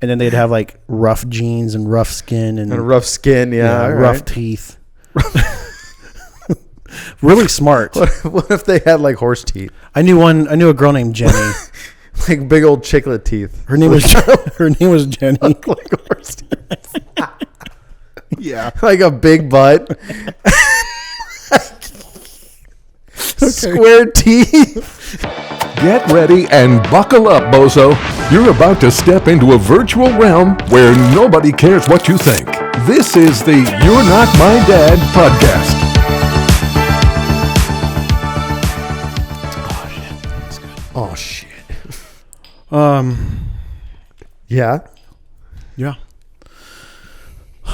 And then they'd have like rough jeans and rough skin and rough skin, rough teeth. Really smart. What if they had like horse teeth? I knew a girl named Jenny. Like big old chiclet teeth. Her name was Jenny. Like horse teeth. Yeah. Like a big butt. Square teeth. Get ready and buckle up, bozo. You're about to step into a virtual realm where nobody cares what you think. This is the You're Not My Dad podcast. Oh, shit. Yeah. Yeah.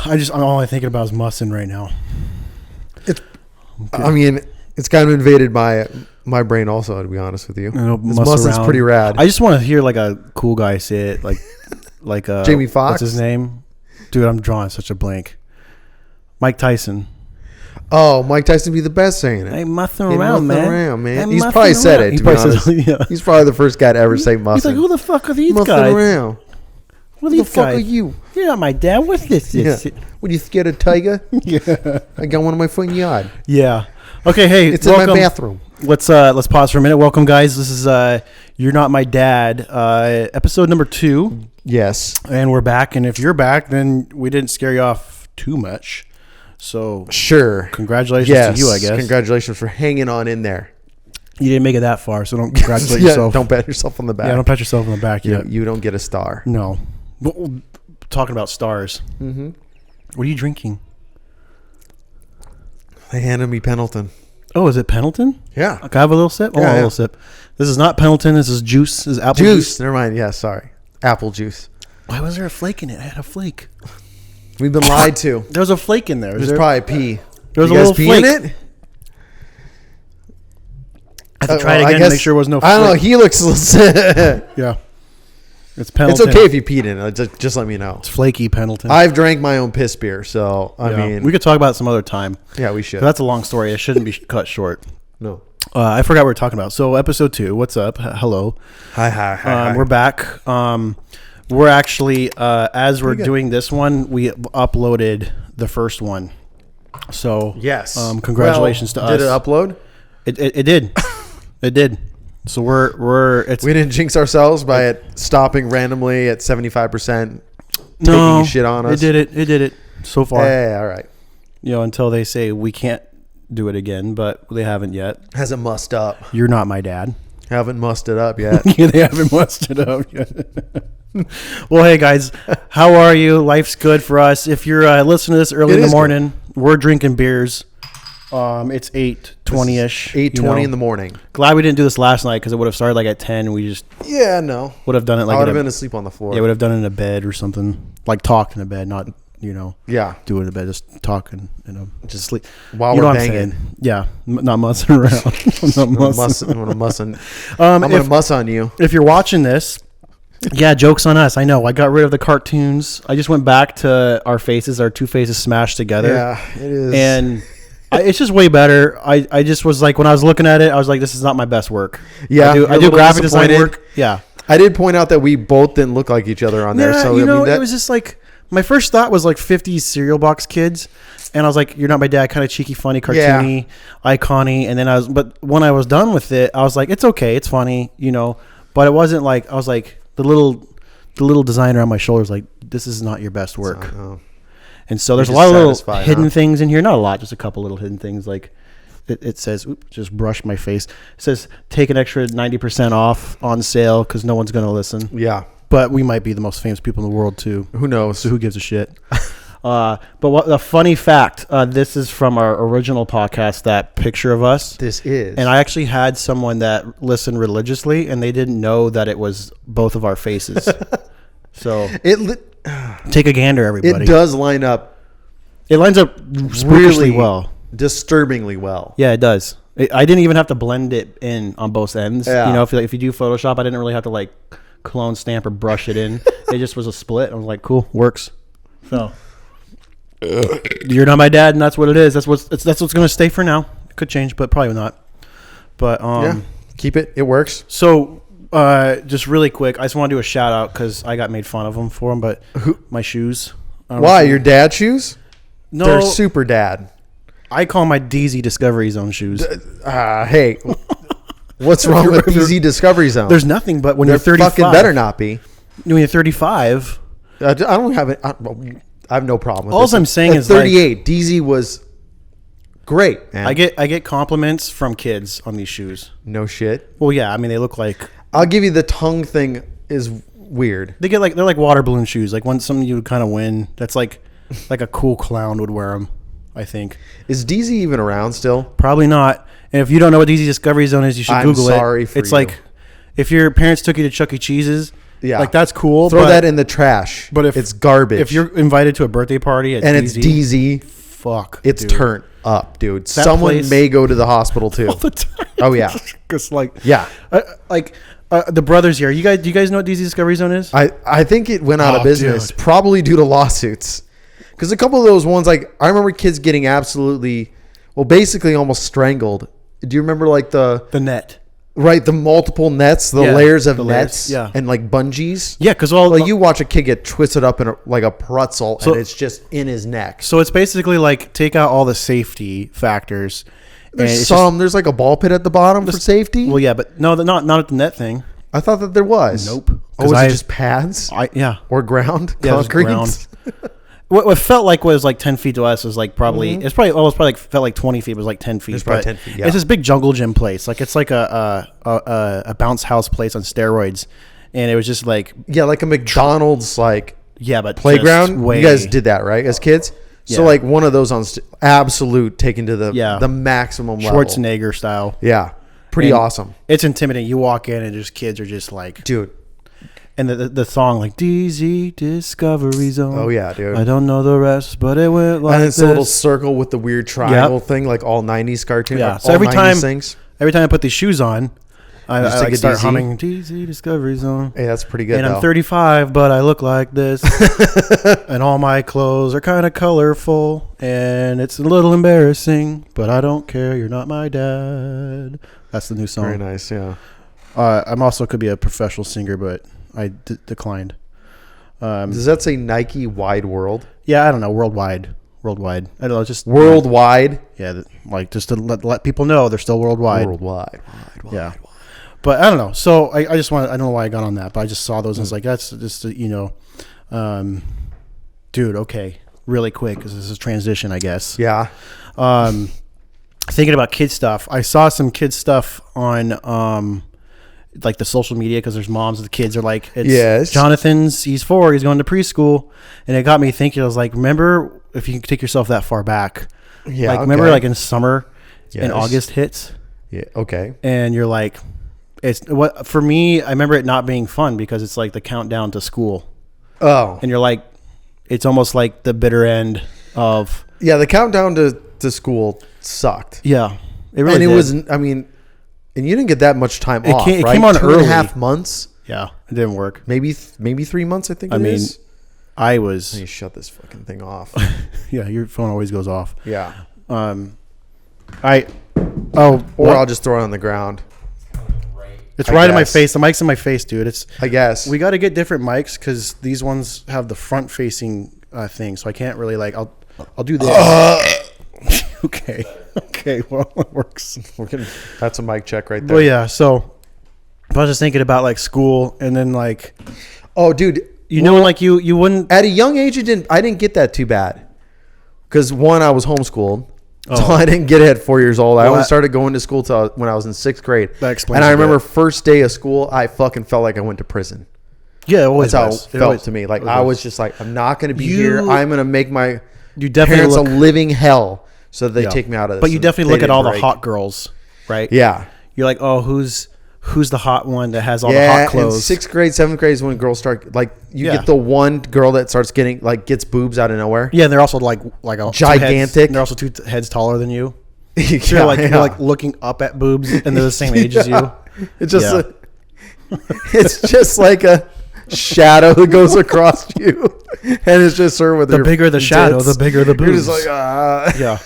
I'm only thinking about is mussing right now. I mean, it's kind of invaded my brain also, to be honest with you. This mussing's pretty rad. I just want to hear like a cool guy say it, like Jamie Foxx. What's his name? Dude, I'm drawing such a blank. Mike Tyson. Oh, Mike Tyson be the best saying it. Hey, mussing around, man. He's probably said it, to be honest. Yeah. He's probably the first guy to ever say mussing. He's like, who the fuck are these mussing guys? Around. What the fuck are you? You're not my dad. What's this? Yeah. What, are you scared of tiger? Yeah. I got one in my front yard. Yeah. Okay, hey. It's welcome. in my bathroom. Let's pause for a minute. Welcome, guys. This is You're Not My Dad, episode number 2. Yes. And we're back. And if you're back, then we didn't scare you off too much. So sure. Congratulations to you, I guess. Congratulations for hanging on in there. You didn't make it that far, so don't congratulate yourself. Don't pat yourself on the back. Yeah, don't pat yourself on the back yet. You don't get a star. No. Talking about stars. Mm-hmm. What are you drinking? They handed me Pendleton. Oh, is it Pendleton? Yeah. Can I have a little sip? Oh, yeah, a little sip. This is not Pendleton. This is juice. This is apple juice. Never mind. Yeah, sorry. Apple juice. Why was there a flake in it? I had a flake. We've been lied to. There was a flake in there. There's probably pee. There was a little pee flake in it? I have to try it again to make sure there was no flake. I don't know. He looks... Yeah. It's Pendleton. It's okay if you peed in it. Just let me know. It's flaky Pendleton. I've drank my own piss beer, so I mean... We could talk about it some other time. Yeah, we should. That's a long story. It shouldn't be cut short. No. I forgot what we were talking about. So episode 2, what's up? Hello. Hi. We're back. We're actually, as we're doing this one, we uploaded the first one. So yes. Congratulations to us. Did it upload? It did. It did. So we didn't jinx ourselves by it stopping randomly at 75%, taking shit on us. It did it so far. Hey, all right. Until they say we can't do it again, but they haven't yet. Hasn't mussed up. You're not my dad. Haven't mussed it up yet. Yeah, they haven't mussed it up yet. Well, hey guys, how are you? Life's good for us. If you're listening to this early in the morning, we're drinking beers. It's 8:20ish. 8:20 in the morning. Glad we didn't do this last night because it would have started like at 10. We just would have done it like I would have been asleep on the floor. Yeah, would have done it in a bed or something, like talked in a bed, not do it in a bed, just talking, just sleep while we're banging. Yeah, not mussing around. I'm gonna muss on you. If you're watching this. Yeah, joke's on us. I know. I got rid of the cartoons. I just went back to our two faces smashed together. Yeah, it is. And it's just way better. I just was like, when I was looking at it, I was like, this is not my best work. Yeah, I do graphic design work. Yeah. I did point out that we both didn't look like each other on there. So it was just like, my first thought was like 50s cereal box kids. And I was like, You're Not My Dad, kind of cheeky, funny, cartoony, icon-y. And then but when I was done with it, I was like, it's okay. It's funny, but it wasn't like, I was like, the little designer on my shoulders, like, this is not your best work. And so there's a lot of little hidden things in here. Not a lot, just a couple little hidden things. Like it says, just brush my face. It says, take an extra 90% off on sale because no one's going to listen. Yeah. But we might be the most famous people in the world too. Who knows? So who gives a shit? But the funny fact, this is from our original podcast, that picture of us. This is. And I actually had someone that listened religiously, and they didn't know that it was both of our faces. So take a gander, everybody. It does line up. It lines up really well. Disturbingly well. Yeah, it does. I didn't even have to blend it in on both ends. Yeah. If you do Photoshop, I didn't really have to like clone stamp or brush it in. It just was a split. I was like, cool, works. So You're Not My Dad, and that's what it is. That's what's going to stay for now. It could change, but probably not. But keep it. It works. So Just really quick, I just want to do a shout out because I got made fun of them for them, but my shoes. Why? Your dad shoes? No. They're super dad. I call my DZ Discovery Zone shoes. Hey, what's wrong with DZ Discovery Zone? There's nothing, but when They're you're 35. fucking better not be. When you're 35. I don't have it. I have no problem with All this. I'm saying At is 38, DZ was great, man. I get compliments from kids on these shoes. No shit. Well, yeah, I mean, they look like... I'll give you the tongue thing is weird. They're like water balloon shoes. Like something you would kind of win. That's like a cool clown would wear them, I think. Is DZ even around still? Probably not. And if you don't know what DZ Discovery Zone is, you should Google it. I'm sorry for It's you. like if your parents took you to Chuck E. Cheese's, like that's cool. Throw that in the trash. But if it's garbage, if you're invited to a birthday party at and DZ, it's DZ, fuck, it's dude. turned up, dude. Someone may go to the hospital too. All the time. Oh yeah, because like the brothers here. Do you guys know what DZ Discovery Zone is? I think it went out of business probably due to lawsuits. Because a couple of those ones, like I remember kids getting basically almost strangled. Do you remember like the net? Right, the multiple nets, layers of nets, yeah, and like bungees. Yeah, because you watch a kid get twisted up in like a pretzel, and it's just in his neck. So it's basically like take out all the safety factors. There's there's like a ball pit at the bottom for safety. Well, yeah, but no, not at the net thing. I thought that there was. Nope. Oh, was it just pads? Or ground? Yeah, concrete? Ground. What felt like was like 10 feet to us was like probably it's probably like felt like 20 feet. It was like 10 feet. It's probably 10 feet. Yeah. It's this big jungle gym place. Like it's like a bounce house place on steroids, and it was just like like a McDonald's but playground. You guys did that right as kids. Yeah. So like one of those on absolute taken to the maximum level. Schwarzenegger style. Yeah, pretty awesome. It's intimidating. You walk in and just kids are just like dude. And the song like DZ Discovery Zone. Oh yeah, dude. I don't know the rest, but it went like and it's a little circle with the weird triangle thing, like all '90s cartoons. Yeah. So every time I put these shoes on, I start humming DZ Discovery Zone. Hey, that's pretty good. And I'm 35, but I look like this, and all my clothes are kind of colorful, and it's a little embarrassing, but I don't care. You're not my dad. That's the new song. Very nice. Yeah. I'm also could be a professional singer, but I declined. Does that say Nike Wide World? Yeah, I don't know. Worldwide. I don't know. Just worldwide. Yeah, like just to let people know they're still worldwide. Worldwide. Yeah, but I don't know. So I just want. I don't know why I got on that, but I just saw those and was like, that's just dude. Okay, really quick because this is transition, I guess. Yeah. Thinking about kid stuff, I saw some kid stuff on like the social media because there's moms of the kids are like, it's Jonathan's, he's 4, he's going to preschool, and it got me thinking. I was like, remember if you can take yourself that far back, remember like in summer, and August hits, and you're like, it's what for me. I remember it not being fun because it's like the countdown to school. Oh, and you're like, it's almost like the bitter end of the countdown to school sucked. Yeah, it really did. Was. I mean. And you didn't get that much time off, right? It came on 2.5 months. Yeah, it didn't work. Maybe 3 months, I think it is. I was... Let me shut this fucking thing off. Yeah, your phone always goes off. Yeah. Or I'll just throw it on the ground. It's right in my face. The mic's in my face, dude. I guess. We got to get different mics because these ones have the front-facing thing, so I can't really like... I'll do this. Okay, well, it works. That's a mic check right there. Well, yeah, so I was just thinking about like school and then like... Oh, dude. Like you wouldn't... At a young age, I didn't get that too bad. Because one, I was homeschooled. So I didn't get it at 4 years old. I only started going to school when I was in 6th grade. That explains And I remember first day of school, I fucking felt like I went to prison. Yeah, it always That's how it felt to me. Like I was just like, I'm not going to be here. I'm going to make my parents a living hell. So they take me out of this. But you definitely look at all the hot girls, right? Yeah. You're like, oh, who's the hot one that has all the hot clothes? In 6th grade, 7th grade is when girls start get the one girl that starts gets boobs out of nowhere. Yeah, and they're also like a gigantic. They're also 2 heads taller than you. So you're like looking up at boobs, and they're the same age as you. It's just it's just like a shadow that goes across you, and it's just her with the bigger the shadow, the bigger the boobs. You're just like yeah,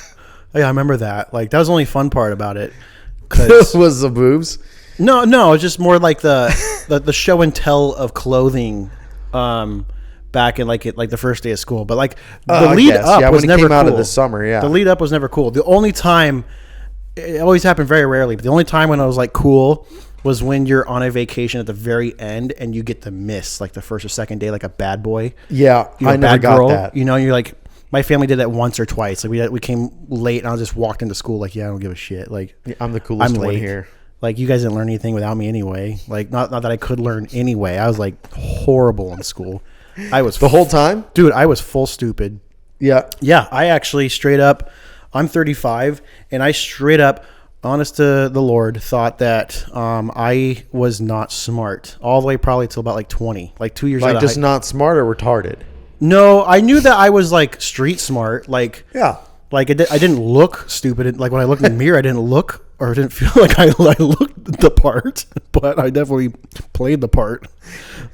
I remember that. Like that was the only fun part about it. Was the boobs. No, it's just more like the show and tell of clothing, back in like the first day of school. But like the lead up was never cool. Out of the summer, the lead up was never cool. The only time, it always happened very rarely, but the only time when I was like cool was when you're on a vacation at the very end and you get to miss like the first or second day like a bad boy. Yeah, I never got that. You know, you're like, my family did that once or twice. Like we came late and I just walked into school like, yeah, I don't give a shit. Like, I'm the coolest one here. Like, you guys didn't learn anything without me anyway. Like, not that I could learn anyway. I was like horrible in school. I was the whole time, dude. I was full stupid. Yeah. I actually straight up. I'm 35, and I straight up, honest to the Lord, thought that I was not smart all the way probably till about like 20, like 2 years. Like, just not smart or retarded. No, I knew that I was like street smart. Like, yeah. Like I didn't look stupid. Like when I looked in the mirror, I didn't look or didn't feel like I looked the part, but I definitely played the part,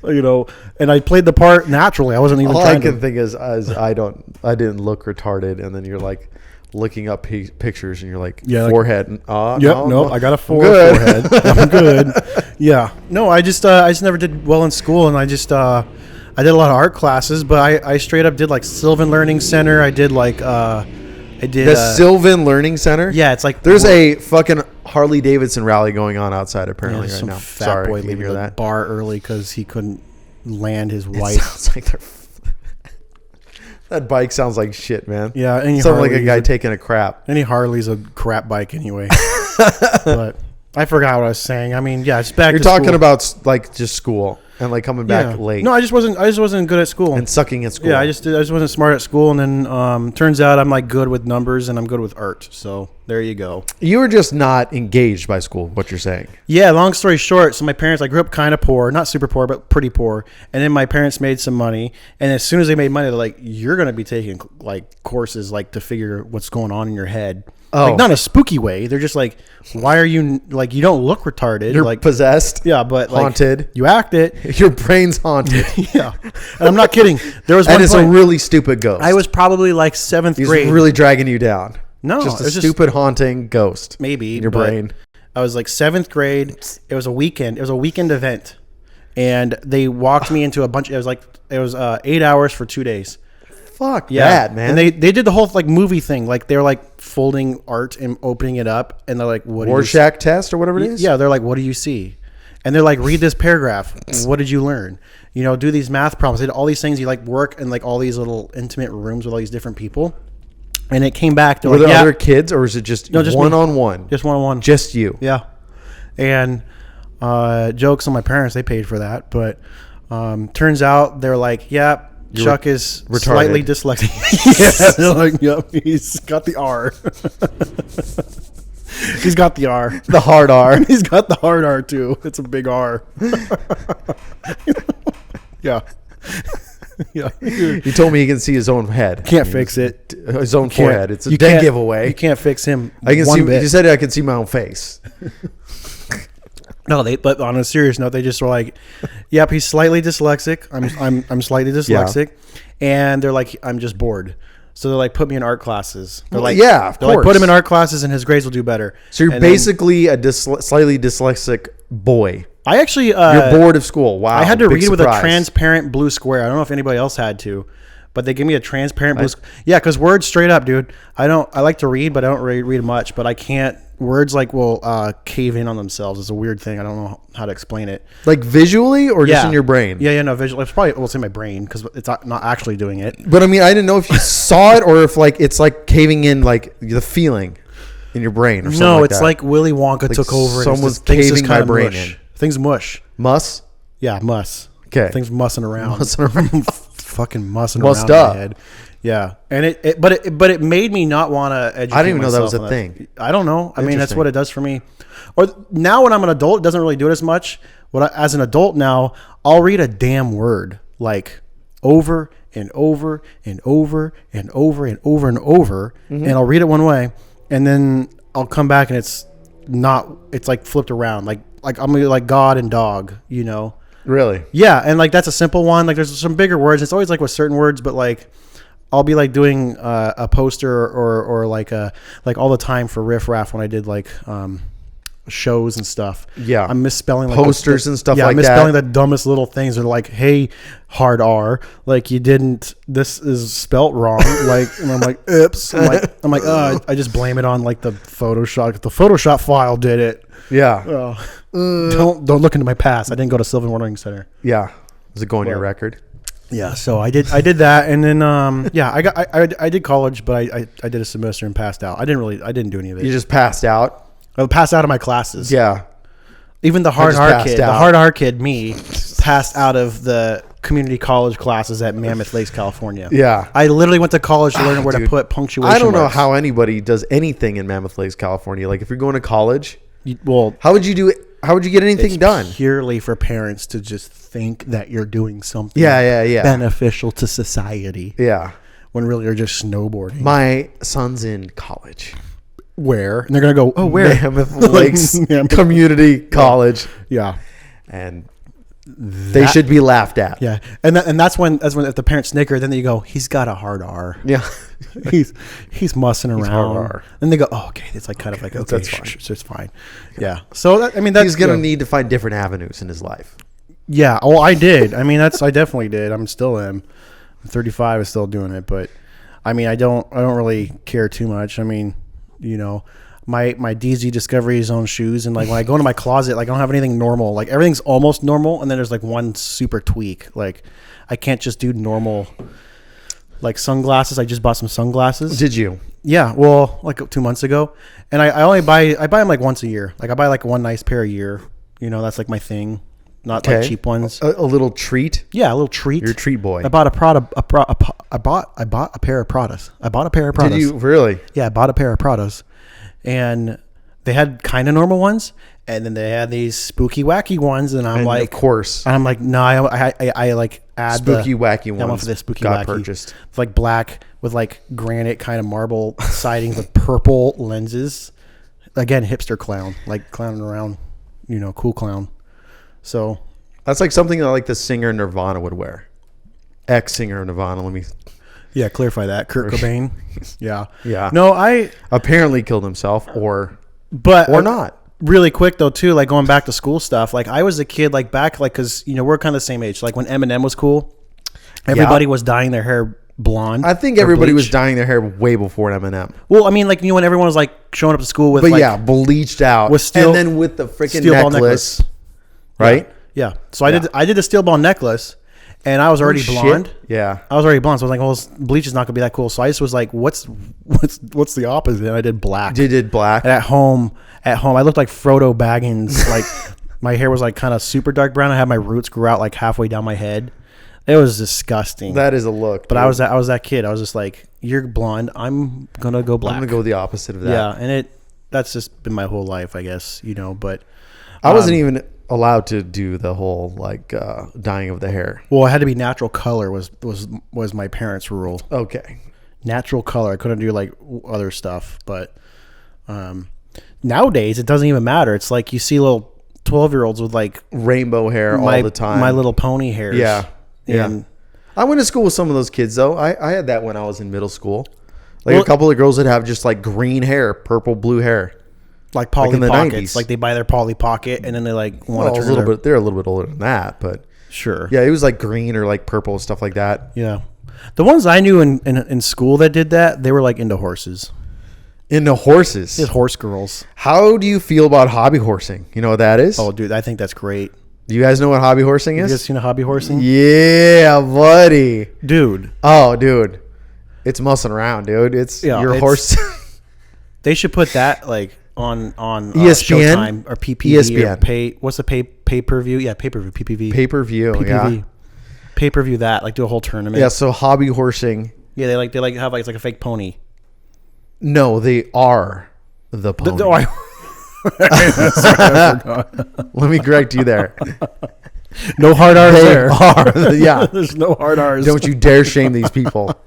you know. And I played the part naturally. I wasn't even. All I can think is I didn't look retarded, and then you're like looking up pictures, and you're like, forehead. Like, no, I got a forehead. I'm good. Yeah, no, I just never did well in school, and I did a lot of art classes, but I straight up did like Sylvan Learning Center. I did like the Sylvan Learning Center. Yeah, it's like there's a fucking Harley Davidson rally going on outside apparently right now. Fat Sorry, boy leaving the bar early because he couldn't land his wife. Sounds like that bike sounds like shit, man. Yeah, sounds like a guy taking a crap. Any Harley's a crap bike anyway. But I forgot what I was saying. I mean, yeah, it's back. You're talking about like just school. And like coming back late. No, I just wasn't good at school. And sucking at school. Yeah, I just wasn't smart at school. And then turns out I'm like good with numbers and I'm good with art. So there you go. You were just not engaged by school, what you're saying. Yeah, long story short. So my parents, I grew up kind of poor, not super poor, but pretty poor. And then my parents made some money. And as soon as they made money, they're like, you're going to be taking like courses like to figure what's going on in your head. Oh. Like, not in a spooky way. They're just like, why are you like, you don't look retarded. You're like possessed. Yeah, but like, haunted. You act it. Your brain's haunted. Yeah. And I'm not kidding. There was one and it's point, a really stupid ghost. I was probably like 7th grade. He's really dragging you down. No. Just a stupid haunting ghost. Maybe. In your brain. I was like 7th grade. It was a weekend. It was a weekend event. And they walked me into a bunch. It was 8 hours for 2 days. Fuck that, man. And they did the whole like movie thing. Like they were like folding art and opening it up, and they're like, "What?" Rorschach test or whatever it is. Yeah, they're like, "What do you see?" And they're like, "Read this paragraph. What did you learn? You know, do these math problems. They did all these things. You like work in like all these little intimate rooms with all these different people." And it came back. Were there other kids, or was it just one-on-one? Just one-on-one. Just you. Yeah. And jokes on my parents. They paid for that, but turns out they're like, "Yeah." Chuck is retarded. Slightly dyslexic. Yeah, they're like, yep, he's got the R. He's got the R. The hard R. He's got the hard R, too. It's a big R. Yeah. Yeah. He told me he can see his own head. Can't fix it. His own forehead. It's a dead giveaway. You can't fix him. I can see. You said I could see my own face. No, but on a serious note, they just were like, "Yep, he's slightly dyslexic. I'm slightly dyslexic," and they're like, "I'm just bored." So they're like, "Put me in art classes." They're like, "Yeah, of course." Like, put him in art classes, and his grades will do better. So you're basically a slightly dyslexic boy. I actually you're bored of school. Wow, I had to read with a transparent blue square. I don't know if anybody else had to, but they gave me a transparent blue. Yeah, because words straight up, dude. I like to read, but I don't really read much. But I can't. Words like will cave in on themselves. It's a weird thing. I don't know how to explain it. Like visually or just in your brain? Yeah, no, visually. It's probably, in my brain because it's not actually doing it. But I mean, I didn't know if you saw it or if like it's like caving in like the feeling in your brain or something like that. No, it's like Willy Wonka took over. Someone's caving my brain in. Things mush. Muss? Yeah, muss. Okay. Things mussing around. Fucking mussing Mussed around up. my head. Yeah, and it made me not want to educate. I didn't even know that was a thing. I don't know. I mean, that's what it does for me. Or now when I'm an adult, it doesn't really do it as much. As an adult now, I'll read a damn word like over and over and over and over and over and over, and I'll read it one way, and then I'll come back and it's like flipped around, like I'm like God and dog, you know? Really? Yeah, and like that's a simple one. Like there's some bigger words. It's always like with certain words, but like. I'll be like doing a poster or like all the time for Riff Raff when I did like shows and stuff. Yeah. I'm misspelling like posters and stuff like that. I'm misspelling the dumbest little things. They're like, hey, hard R, like you didn't, this is spelt wrong. Like, and I'm like, oops. I'm like, I just blame it on like the Photoshop. The Photoshop file did it. Yeah. Don't look into my past. I didn't go to Sylvan Learning Center. Yeah. Does it go on your record? Yeah, so I did that, and then I did college, but I did a semester and passed out. I didn't do any of it. You just passed out? I passed out of my classes. Yeah. Even the hard R kid, me, passed out of the community college classes at Mammoth Lakes, California. Yeah. I literally went to college to learn where to put punctuation I don't know marks. how anybody does anything in Mammoth Lakes, California. Like if you're going to college, Well, how would you do it? How would you get anything done? Purely for parents to just think that you're doing something beneficial to society. Yeah. When really you're just snowboarding. My son's in college. Where? And they're going to go, oh, where? Mammoth Lakes Community College. Yeah. And they should be laughed at. Yeah. And that's when if the parents snicker, then you go, he's got a hard R. Yeah. he's mussing around. Hard R. And they go, oh, okay. It's like kind of like, okay, that's fine. Sure, it's fine. Yeah. So that's he's going to need to find different avenues in his life. Yeah. Well, I did. I mean, I definitely did. I'm still am. I'm 35 is still doing it, but I mean, I don't really care too much. I mean, you know, my DZ Discovery's own shoes, and like when I go into my closet, like I don't have anything normal. Like everything's almost normal, and then there's like one super tweak. Like I can't just do normal. Like sunglasses, I just bought some sunglasses. Did you? Yeah, well, like 2 months ago, and I only buy them like once a year. Like I buy like one nice pair a year. You know, that's like my thing. Not like cheap ones. A little treat. Yeah, a little treat. You're a treat boy. I bought a pair of Pradas. I bought a pair of Pradas. Did you really? Yeah, I bought a pair of Pradas, and they had kind of normal ones, and then they had these spooky wacky ones, and I'm like, of course, I'm like, no, I like add spooky wacky ones. I went for the spooky got wacky. Purchased. It's like black with like granite kind of marble sidings with purple lenses. Again, hipster clown, like clowning around, you know, cool clown. So that's like something that like the singer Nirvana would wear. Ex-singer Nirvana. Let me clarify that. Kurt Cobain. Yeah. Yeah. No, I apparently killed himself or not. Really quick though too, like going back to school stuff. Like I was a kid, like back, like because you know we're kind of the same age. Like when Eminem was cool, everybody was dyeing their hair blonde. I think everybody was dyeing their hair way before Eminem. Well, I mean, like you know when everyone was like showing up to school with, bleached out, and then with the freaking necklace. Right? Yeah. So I did a steel ball necklace, and I was already blonde. Shit. Yeah. I was already blonde, so I was like, well, bleach is not gonna be that cool. So I just was like, what's the opposite? And I did black. You did black. And at home, I looked like Frodo Baggins. Like my hair was like kind of super dark brown. I had my roots grew out like halfway down my head. It was disgusting. That is a look. But dude. I was that kid. I was just like, you're blonde. I'm gonna go black. I'm gonna go the opposite of that. Yeah, and that's just been my whole life, I guess. You know, but I wasn't even allowed to do the whole like dyeing of the hair. Well, it had to be natural color was my parents' rule. Okay. Natural color. I couldn't do like other stuff, but nowadays it doesn't even matter. It's like you see little 12-year-olds with like rainbow hair all the time. My Little Pony hairs. Yeah. And I went to school with some of those kids though. I had that when I was in middle school. Like a couple of girls that have just like green hair, purple, blue hair. Like Polly Pockets. 90s. Like they buy their Polly Pocket and then they like want to turn they're a little bit older than that, but sure. Yeah, it was like green or like purple, stuff like that. Yeah. The ones I knew in school that did that, they were like into horses. Into horses? It's horse girls. How do you feel about hobby horsing? You know what that is? Oh, dude, I think that's great. Do you guys know what hobby horsing is? You guys seen a hobby horsing? Yeah, buddy. Dude. Oh, dude. It's mussing around, dude. It's your horse. They should put that like on ESPN Showtime or PPV ESPN. Or what's the pay-per-view? Yeah, pay-per-view, PPV. Pay-per-view, yeah. Pay-per-view that, like do a whole tournament. Yeah, so hobby horsing. Yeah, they like have like it's like a fake pony. No, they are the pony. Let me correct you there. No hard R's there. Yeah. There's no hard R's. Don't you dare shame these people.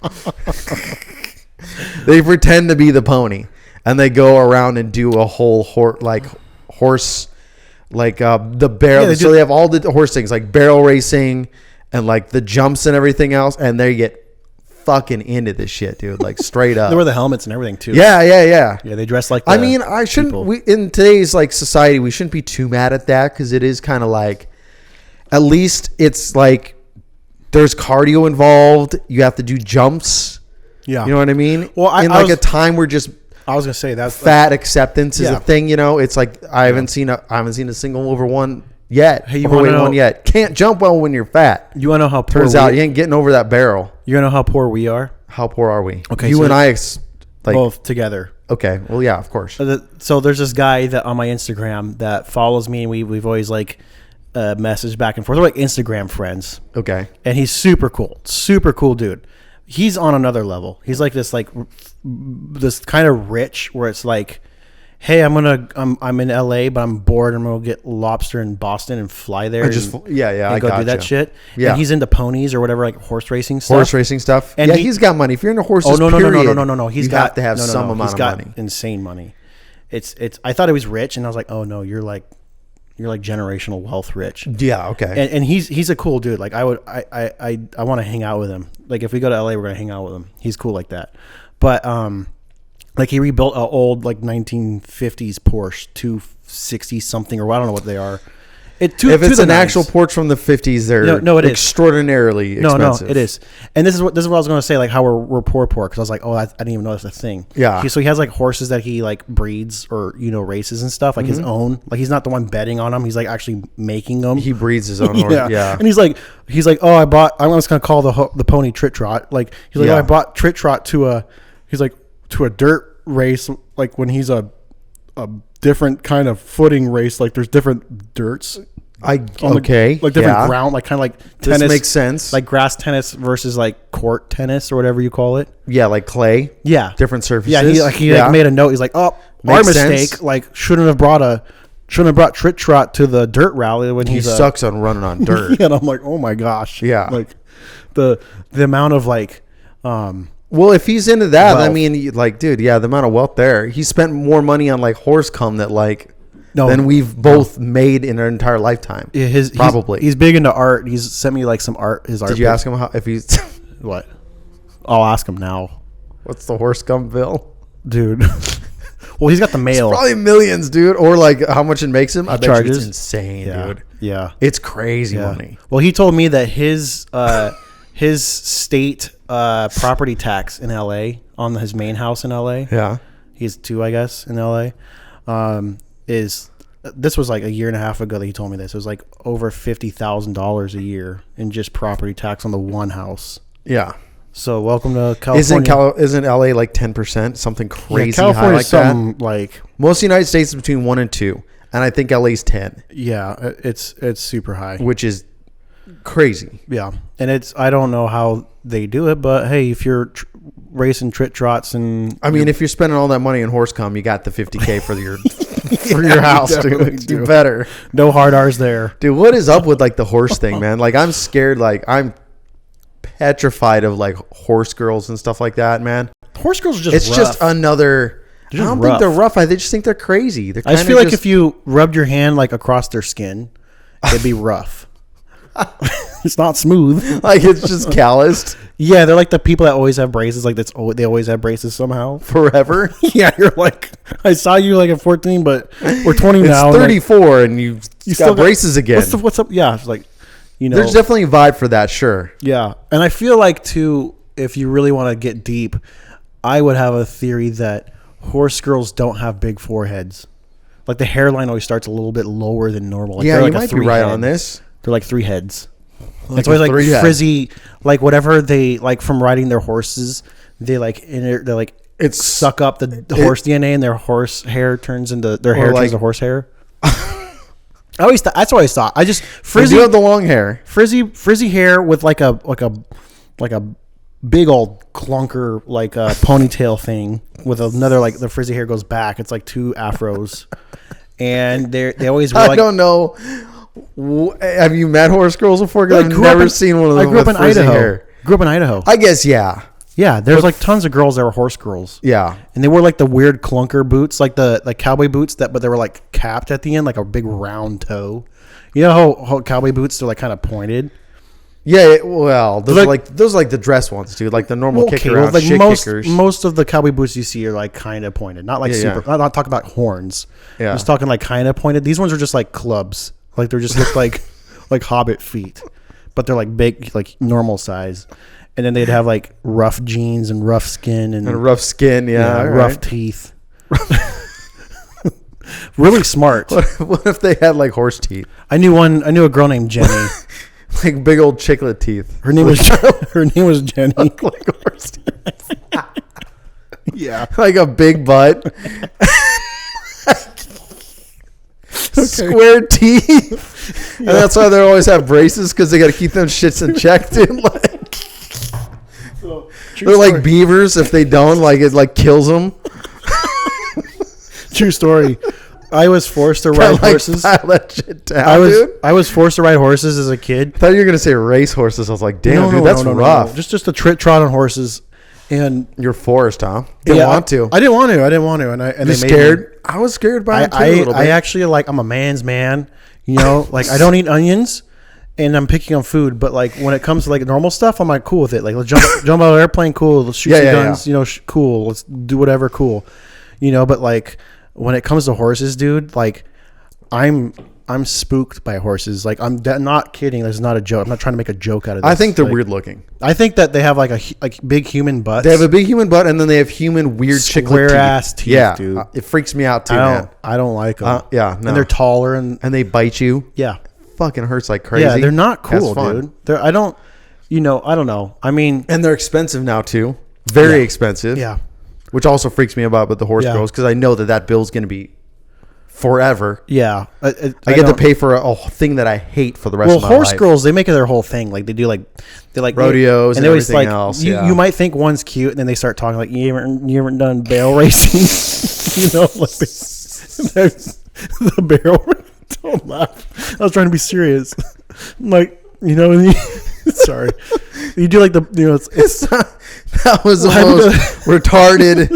They pretend to be the pony. And they go around and do a whole horse, like the barrel. Yeah, they have all the horse things, like barrel racing and like the jumps and everything else. And they get fucking into this shit, dude. Like straight up. They wear the helmets and everything too. Yeah. Yeah, they dress like. I mean, I shouldn't. In today's like society, we shouldn't be too mad at that because it is kind of like, at least it's like there's cardio involved. You have to do jumps. Yeah, you know what I mean. Well, a time where just I was gonna say that's fat acceptance is a thing. You know, it's like I haven't seen a single over one yet. Hey, overweight one yet. Can't jump well when you're fat. You wanna know how poor turns out you ain't getting over that barrel. You wanna know how poor we are? How poor are we? Okay, you and I like both together. Okay, well, yeah, of course. So there's this guy that on my Instagram that follows me, and we've always like messaged back and forth. We're like Instagram friends. Okay, and he's super cool dude. He's on another level. He's like this kind of rich where it's like, hey, I'm in LA, but I'm bored. I'm gonna get lobster in Boston and fly there. And go do that shit. Yeah, and he's into ponies or whatever, like horse racing stuff. And he's got money. If you're into horses, no. He's got to have some amount of money. Insane money. It's. I thought he was rich, and I was like, oh no, you're like generational wealth rich. Yeah, okay. And he's a cool dude. Like I want to hang out with him. Like if we go to LA, we're gonna hang out with him. He's cool like that. But like he rebuilt an old like 1950s Porsche 260 something, or I don't know what they are. If it's an actual Porsche from the 50s, they're it extraordinarily expensive. No, it is. And this is what I was going to say, like how we're poor because I was like, I didn't even know that's a thing. Yeah. So he has like horses that he like breeds or races and stuff, like his own. Like he's not the one betting on them. He's like actually making them. He breeds his own horse. Yeah. And he's like, I'm just going to call the pony Trit Trot. Like he's like, I bought Trit Trot to a dirt race, like when he's a different kind of footing race. Like there's different dirts. Like different ground, like kind of like tennis. This makes sense. Like grass tennis versus like court tennis or whatever you call it. Yeah, like clay. Yeah, different surfaces. Yeah, he made a note. He's like, our mistake. Sense. Like shouldn't have brought Trit Trot to the dirt rally when he sucks on running on dirt. Yeah, and I'm like, oh my gosh. Yeah, like the amount of like. Well, if he's into that, wealth. I mean, like, dude, yeah, the amount of wealth there. He spent more money on like horse cum than we've both made in our entire lifetime. Yeah, he's big into art. He's sent me like some art. His art. Did you ask him if he's what? I'll ask him now. What's the horse cum bill, dude? Well, he's got the mail. It's probably millions, dude. Or like how much it makes him. I bet you it's insane, dude. Yeah, it's crazy money. Well, he told me that his state property tax in LA on his main house in LA. Yeah, he has two, I guess, in LA. This was like a year and a half ago that he told me this. It was like over $50,000 a year in just property tax on the one house. Yeah. So welcome to California. Isn't LA like 10%? Something crazy high like that? Like most of the United States is between 1 and 2, and I think LA's 10. Yeah, it's super high, which is crazy. Yeah, and I don't know how they do it, but hey, if you're racing Trit Trots and if you're spending all that money on horse cum, you got the $50K for your your house, dude. You better. No hard R's there, dude. What is up with like the horse thing, man? Like I'm scared. Like I'm petrified of like horse girls and stuff like that, man. Horse girls are just it's rough. Just another. I don't think they're rough. I just think they're crazy. I just feel like if you rubbed your hand like across their skin, it'd be rough. It's not smooth. Like it's just calloused. Yeah, they're like the people that always have braces. Like they always have braces somehow forever. Yeah, you're like, I saw you like at 14, but we're 20 now. It's 34, like, and you got braces again. What's up? Yeah, it's like, there's definitely a vibe for that. Sure. Yeah, and I feel like too, if you really want to get deep, I would have a theory that horse girls don't have big foreheads. Like the hairline always starts a little bit lower than normal. Like yeah, like you might be right on this. They're like 3 heads. Like it's always like frizzy, like whatever they like from riding their horses. They like suck up the horse DNA, and their horse hair turns into turns to horse hair. That's what I always thought. I just frizzy. You have the long hair, frizzy hair with like a big old clunker like a ponytail thing with another like the frizzy hair goes back. It's like 2 afros, and they always. I don't know. Have you met horse girls before? Because I've never seen one of them. I grew up in Idaho. Grew up in Idaho. I guess, yeah. Yeah, there's like tons of girls that were horse girls. Yeah. And they wore like the weird clunker boots, like the cowboy boots but they were like capped at the end, like a big round toe. You know how cowboy boots are like kind of pointed? Yeah, well, those Like- are like the dress ones, dude. Like the normal Okay, kick well, around like shit most kickers. most of the cowboy boots you see are like kind of pointed, not like Yeah, super. yeah. I'm not talking about horns. Yeah. I'm just talking like kind of pointed. These ones are just like clubs. Like they're just look like hobbit feet, but they're like big, like normal size. And then they'd have like rough jeans and rough skin and rough skin, yeah, all rough right. teeth. Really smart. What if they had like horse teeth, I knew a girl named Jenny. like big old chiclet teeth? Her name was Jenny. Like horse teeth. Yeah. Like a big butt, square teeth, and that's why they always have braces because they got to keep them shits in check, dude. Like, they're like beavers. If they don't, like it like kills them. True story. I was forced to ride horses. Pile that shit down, dude. I was forced to ride horses as a kid. I thought you were gonna say race horses. I was like, damn, dude, that's rough. Just a trot on horses, and You're forced, huh? Didn't want to. I didn't want to. And You're they made scared. me. I was scared by it too, a little bit. I actually like. I'm a man's man. You know, like I don't eat onions, and I'm picking on food. But like when it comes to like normal stuff, I'm like cool with it. Like let's jump out of an airplane, cool. Let's shoot some guns. You know, cool. Let's do whatever, cool. You know, but like when it comes to horses, dude, like I'm spooked by horses. Like I'm not kidding. That's not a joke. I'm not trying to make a joke out of this. I think they're like, weird looking. I think that they have like a big human butts. They have a big human butt, and then they have human weird Square chiclet ass teeth, Yeah, dude. It freaks me out too, man. I don't like them. Yeah, no. And they're taller and And they bite you. yeah, Fucking hurts like crazy. yeah. They're not That's cool, fun. dude. I don't know. I mean, And they're expensive now too. Very expensive. yeah. Which also freaks me about with the horse Yeah. girls because I know that bill's going to be forever. Yeah, I get to pay for a thing that I hate for the rest of my horse life. girls, they make it their whole thing. Like they like Rodeos and they always, everything else, You, yeah. you might think one's cute, and then they start talking like you haven't done barrel racing. You know, like there's the barrel. Don't laugh. I was trying to be serious. Like sorry. You do like it's That was the most retarded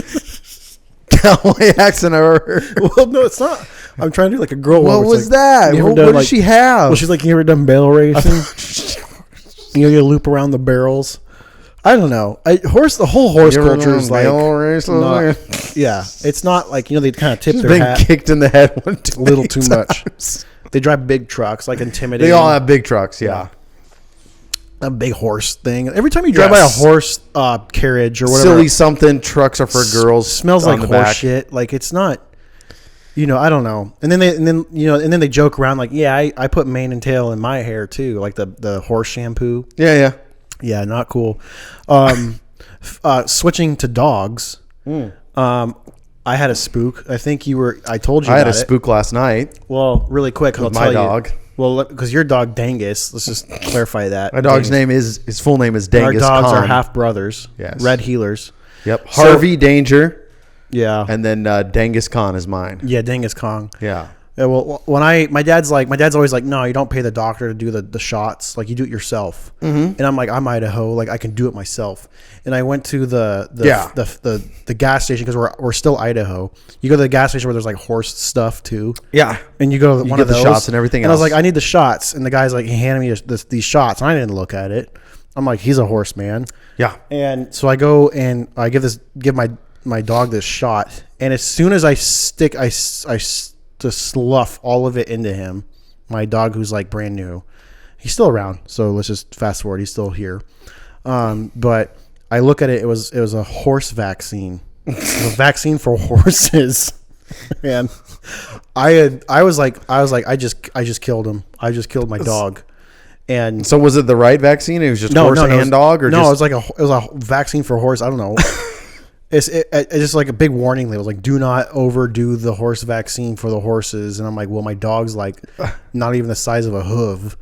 cowboy accent I've ever heard. well, no, it's not. I'm trying to do like a girl. What one where it's was like, that? you ever What done, did she have? Well, she's like, you ever done barrel racing? You loop around the barrels. I don't know. The whole horse culture is like, yeah, it's not like they kind of tip She's their been hat kicked in the head a little too much. They drive big trucks, like intimidating. They all have big trucks, yeah. A big horse thing. Every time you drive by a Yes. horse carriage or whatever, Silly something. Trucks are for girls. smells on like the horse back. shit. Like it's not. I don't know. And then they joke around like, yeah, I put mane and tail in my hair too, like the horse shampoo. Yeah, yeah. Yeah, not cool. Switching to dogs. I had a spook. I think I told you I had about a it. spook last night. Well, really quick, I'll With my tell you. dog. Well, because your dog Dangus. Let's just clarify that. My dog's name is his full name is Our Dangus dogs Khan. are half brothers. Yes. Red healers. Yep. So- Harvey Danger, Yeah. and then Dangus Khan is mine. Yeah, Dangus Kong. Yeah. Yeah, well, when my dad's always like, no, you don't pay the doctor to do the shots. Like you do it yourself. Mm-hmm. And I'm like, I'm Idaho. Like I can do it myself. And I went to the gas station because we're still Idaho. You go to the gas station where there's like horse stuff too. Yeah. And you go to one get of the those shots and everything And I was else. like, I need the shots. And the guy's like, he handed me these shots. And I didn't look at it. I'm like, he's a horse man. Yeah. And so I go and I give my dog this shot. And as soon as I to slough all of it into him, my dog who's like brand new, he's still around. So let's just fast forward. He's still here. But I look at it. It was a horse vaccine. It was a vaccine for horses. And I was like, I just killed him. I just killed my dog. And So was it the right vaccine? It was just horse and dog, or no, just it was a vaccine for horse. I don't know. It's just like a big warning label, like do not overdo the horse vaccine for the horses. And I'm like, well, my dog's like not even the size of a hoof,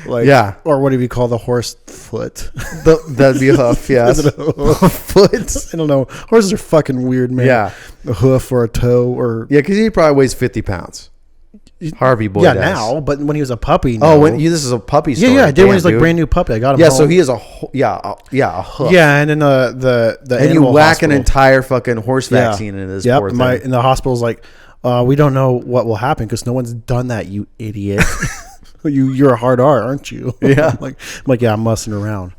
like Yeah. or what do we call the horse foot? that'd be a hoof? Yes. Is it a hoof? Foot. I don't know. Horses are fucking weird, man. Yeah. A hoof or a toe or Yeah, because he probably weighs 50 pounds. Harvey boy yeah does. now, but when he was a puppy, Oh, no. this is a puppy story. yeah, I did when he was like dude. brand new puppy. I got him. Yeah, home. so he is a hoof. Yeah, and then the And you animal whack an hospital. entire fucking horse vaccine into this poor thing. And the hospital's like, we don't know what will happen because no one's done that, you idiot. You're a hard R, aren't you? Yeah. I'm like, yeah, I'm mussing around.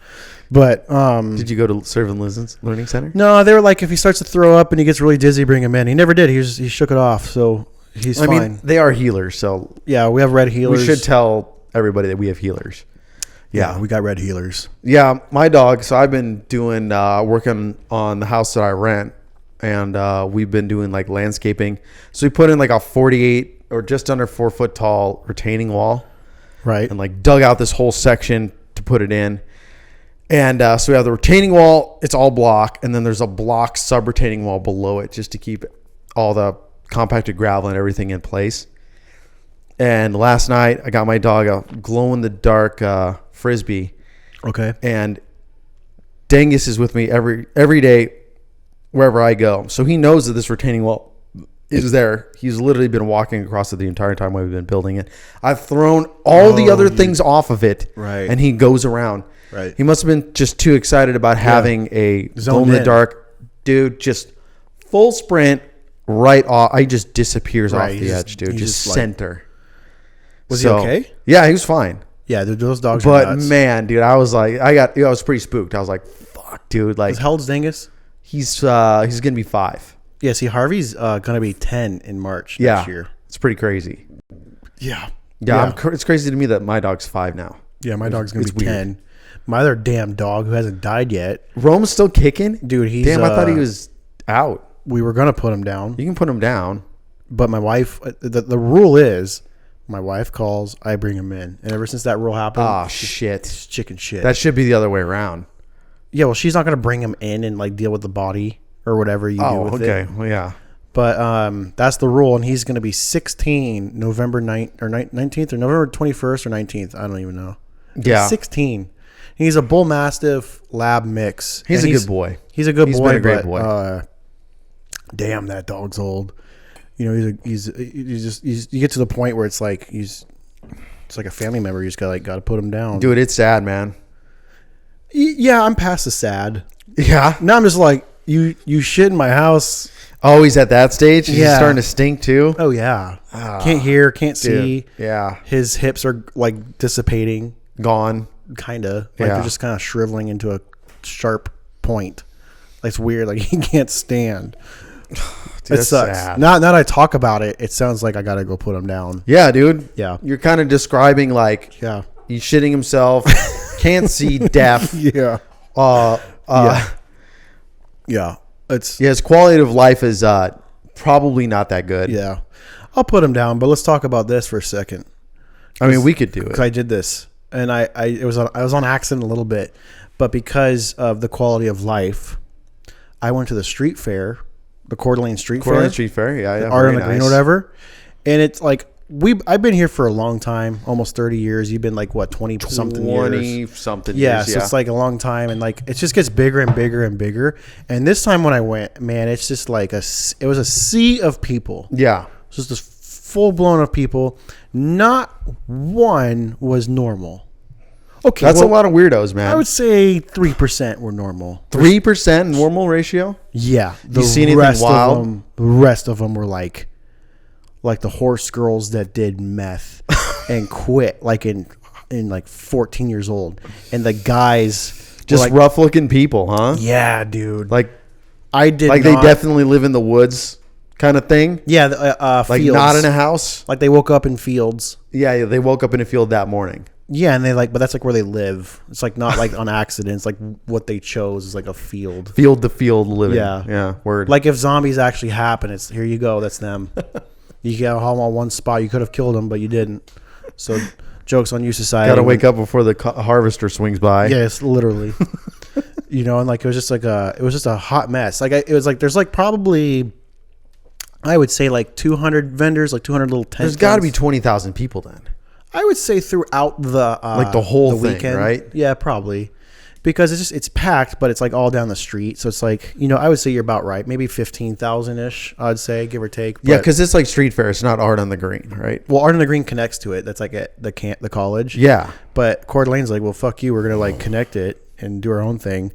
But did you go to Servant Learning Center? No, they were like, if he starts to throw up and he gets really dizzy, bring him in. He never did. He shook it off, so he's fine. I mean, they are healers, so yeah, we have red healers. We should tell everybody that we have healers. Yeah, we got red healers. Yeah, my dog. So I've been doing working on the house that I rent, and we've been doing like landscaping. So we put in like a 48 or just under 4 foot tall retaining wall, right? And like dug out this whole section to put it in. And so we have the retaining wall, it's all block, and then there's a block sub-retaining wall below it just to keep all the compacted gravel and everything in place. And last night, I got my dog a glow-in-the-dark Frisbee. Okay. And Dangus is with me every day wherever I go. So he knows that this retaining wall is there. He's literally been walking across it the entire time we've been building it. I've thrown all the other things off of it, right? And he goes around. Right. He must have been just too excited about having a glow in the dark dude. Just full sprint right off. He just disappears off the edge, dude. Just center. Was he okay? Yeah, he was fine. Yeah, those dogs. But are nuts. man, dude, I was like, I was pretty spooked. I was like, fuck, dude. Like, how old's Dangus? He's gonna be 5. Yeah, see, Harvey's gonna be 10 in March next year. It's pretty crazy. Yeah. It's crazy to me that my dog's 5 now. Yeah, my dog's gonna be 10. My other damn dog who hasn't died yet. Rome's still kicking? Dude, he's... Damn, I thought he was out. We were going to put him down. You can put him down. But my wife... The rule is, my wife calls, I bring him in. And ever since that rule happened... Oh, shit. It's chicken shit. That should be the other way around. Yeah, well, she's not going to bring him in and like deal with the body or whatever you do with it. Okay. Well, yeah. But that's the rule, and he's going to be 16 November 19th or November 21st or 19th. I don't even know. Yeah. 16. He's a bull mastiff lab mix. He's a good boy. He's a good boy. He's been a great boy. Damn, that dog's old. You know, he's you get to the point where it's like it's like a family member. You just got to put him down. Dude, it's sad, man. Yeah, I'm past the sad. Yeah. Now I'm just like you shit in my house. Oh, he's at that stage? He's starting to stink too? Oh yeah. Can't hear, can't see. Yeah. His hips are like dissipating. Gone. Kinda. Like they're just kind of shriveling into a sharp point. Like it's weird. Like he can't stand. Dude, it sucks. Sad. Now that I talk about it, it sounds like I gotta go put him down. Yeah, dude. Yeah. You're kind of describing like he's shitting himself, can't see, deaf. Yeah. Yeah. His quality of life is probably not that good. Yeah. I'll put him down, but let's talk about this for a second. I mean, we could do it. Because I did this, and I was on accident a little bit, but because of the quality of life, I went to the street fair, the Coeur d'Alene Street Fair. Yeah. Art on the Green or whatever. And it's like, I've been here for a long time, almost 30 years. You've been like, what, 20-something years? 20-something years. Yeah, So it's like a long time. And like, it just gets bigger and bigger and bigger. And this time when I went, man, it's just like it was a sea of people. Yeah. It's just this full blown of people. Not one was normal. Okay. That's a lot of weirdos, man. I would say 3% were normal. 3% normal ratio? Yeah. You see anything wild? The rest of them were like the horse girls that did meth and quit like in like 14 years old. And the guys just like, rough looking people, huh? Yeah, dude. Like I did like not, they definitely live in the woods kind of thing. Yeah, like fields. not in a house. Like they woke up in fields. Yeah, they woke up in a field that morning. Yeah, and but that's like where they live. It's like not like on accident. It's like what they chose is like a field. Field to field living. Yeah. Yeah, word. Like if zombies actually happen, it's here you go, that's them. You got them on one spot. You could have killed them, but you didn't. So joke's on you, society. Got to wake up before the harvester swings by. Yes, literally. And like it was just a hot mess. Like it was like there's like probably I would say like 200 vendors, like 200 little tents. There's got to be 20,000 people then. I would say throughout the like the whole thing, weekend, right? Yeah, probably, because it's packed, but it's like all down the street. So it's like I would say you're about right, maybe 15,000 ish. I'd say give or take. But, yeah, because it's like street fair. It's not Art on the Green, right? Well, Art on the Green connects to it. That's like at the college. Yeah, but Coeur d'Alene's like, well, fuck you. We're gonna like connect it and do our own thing.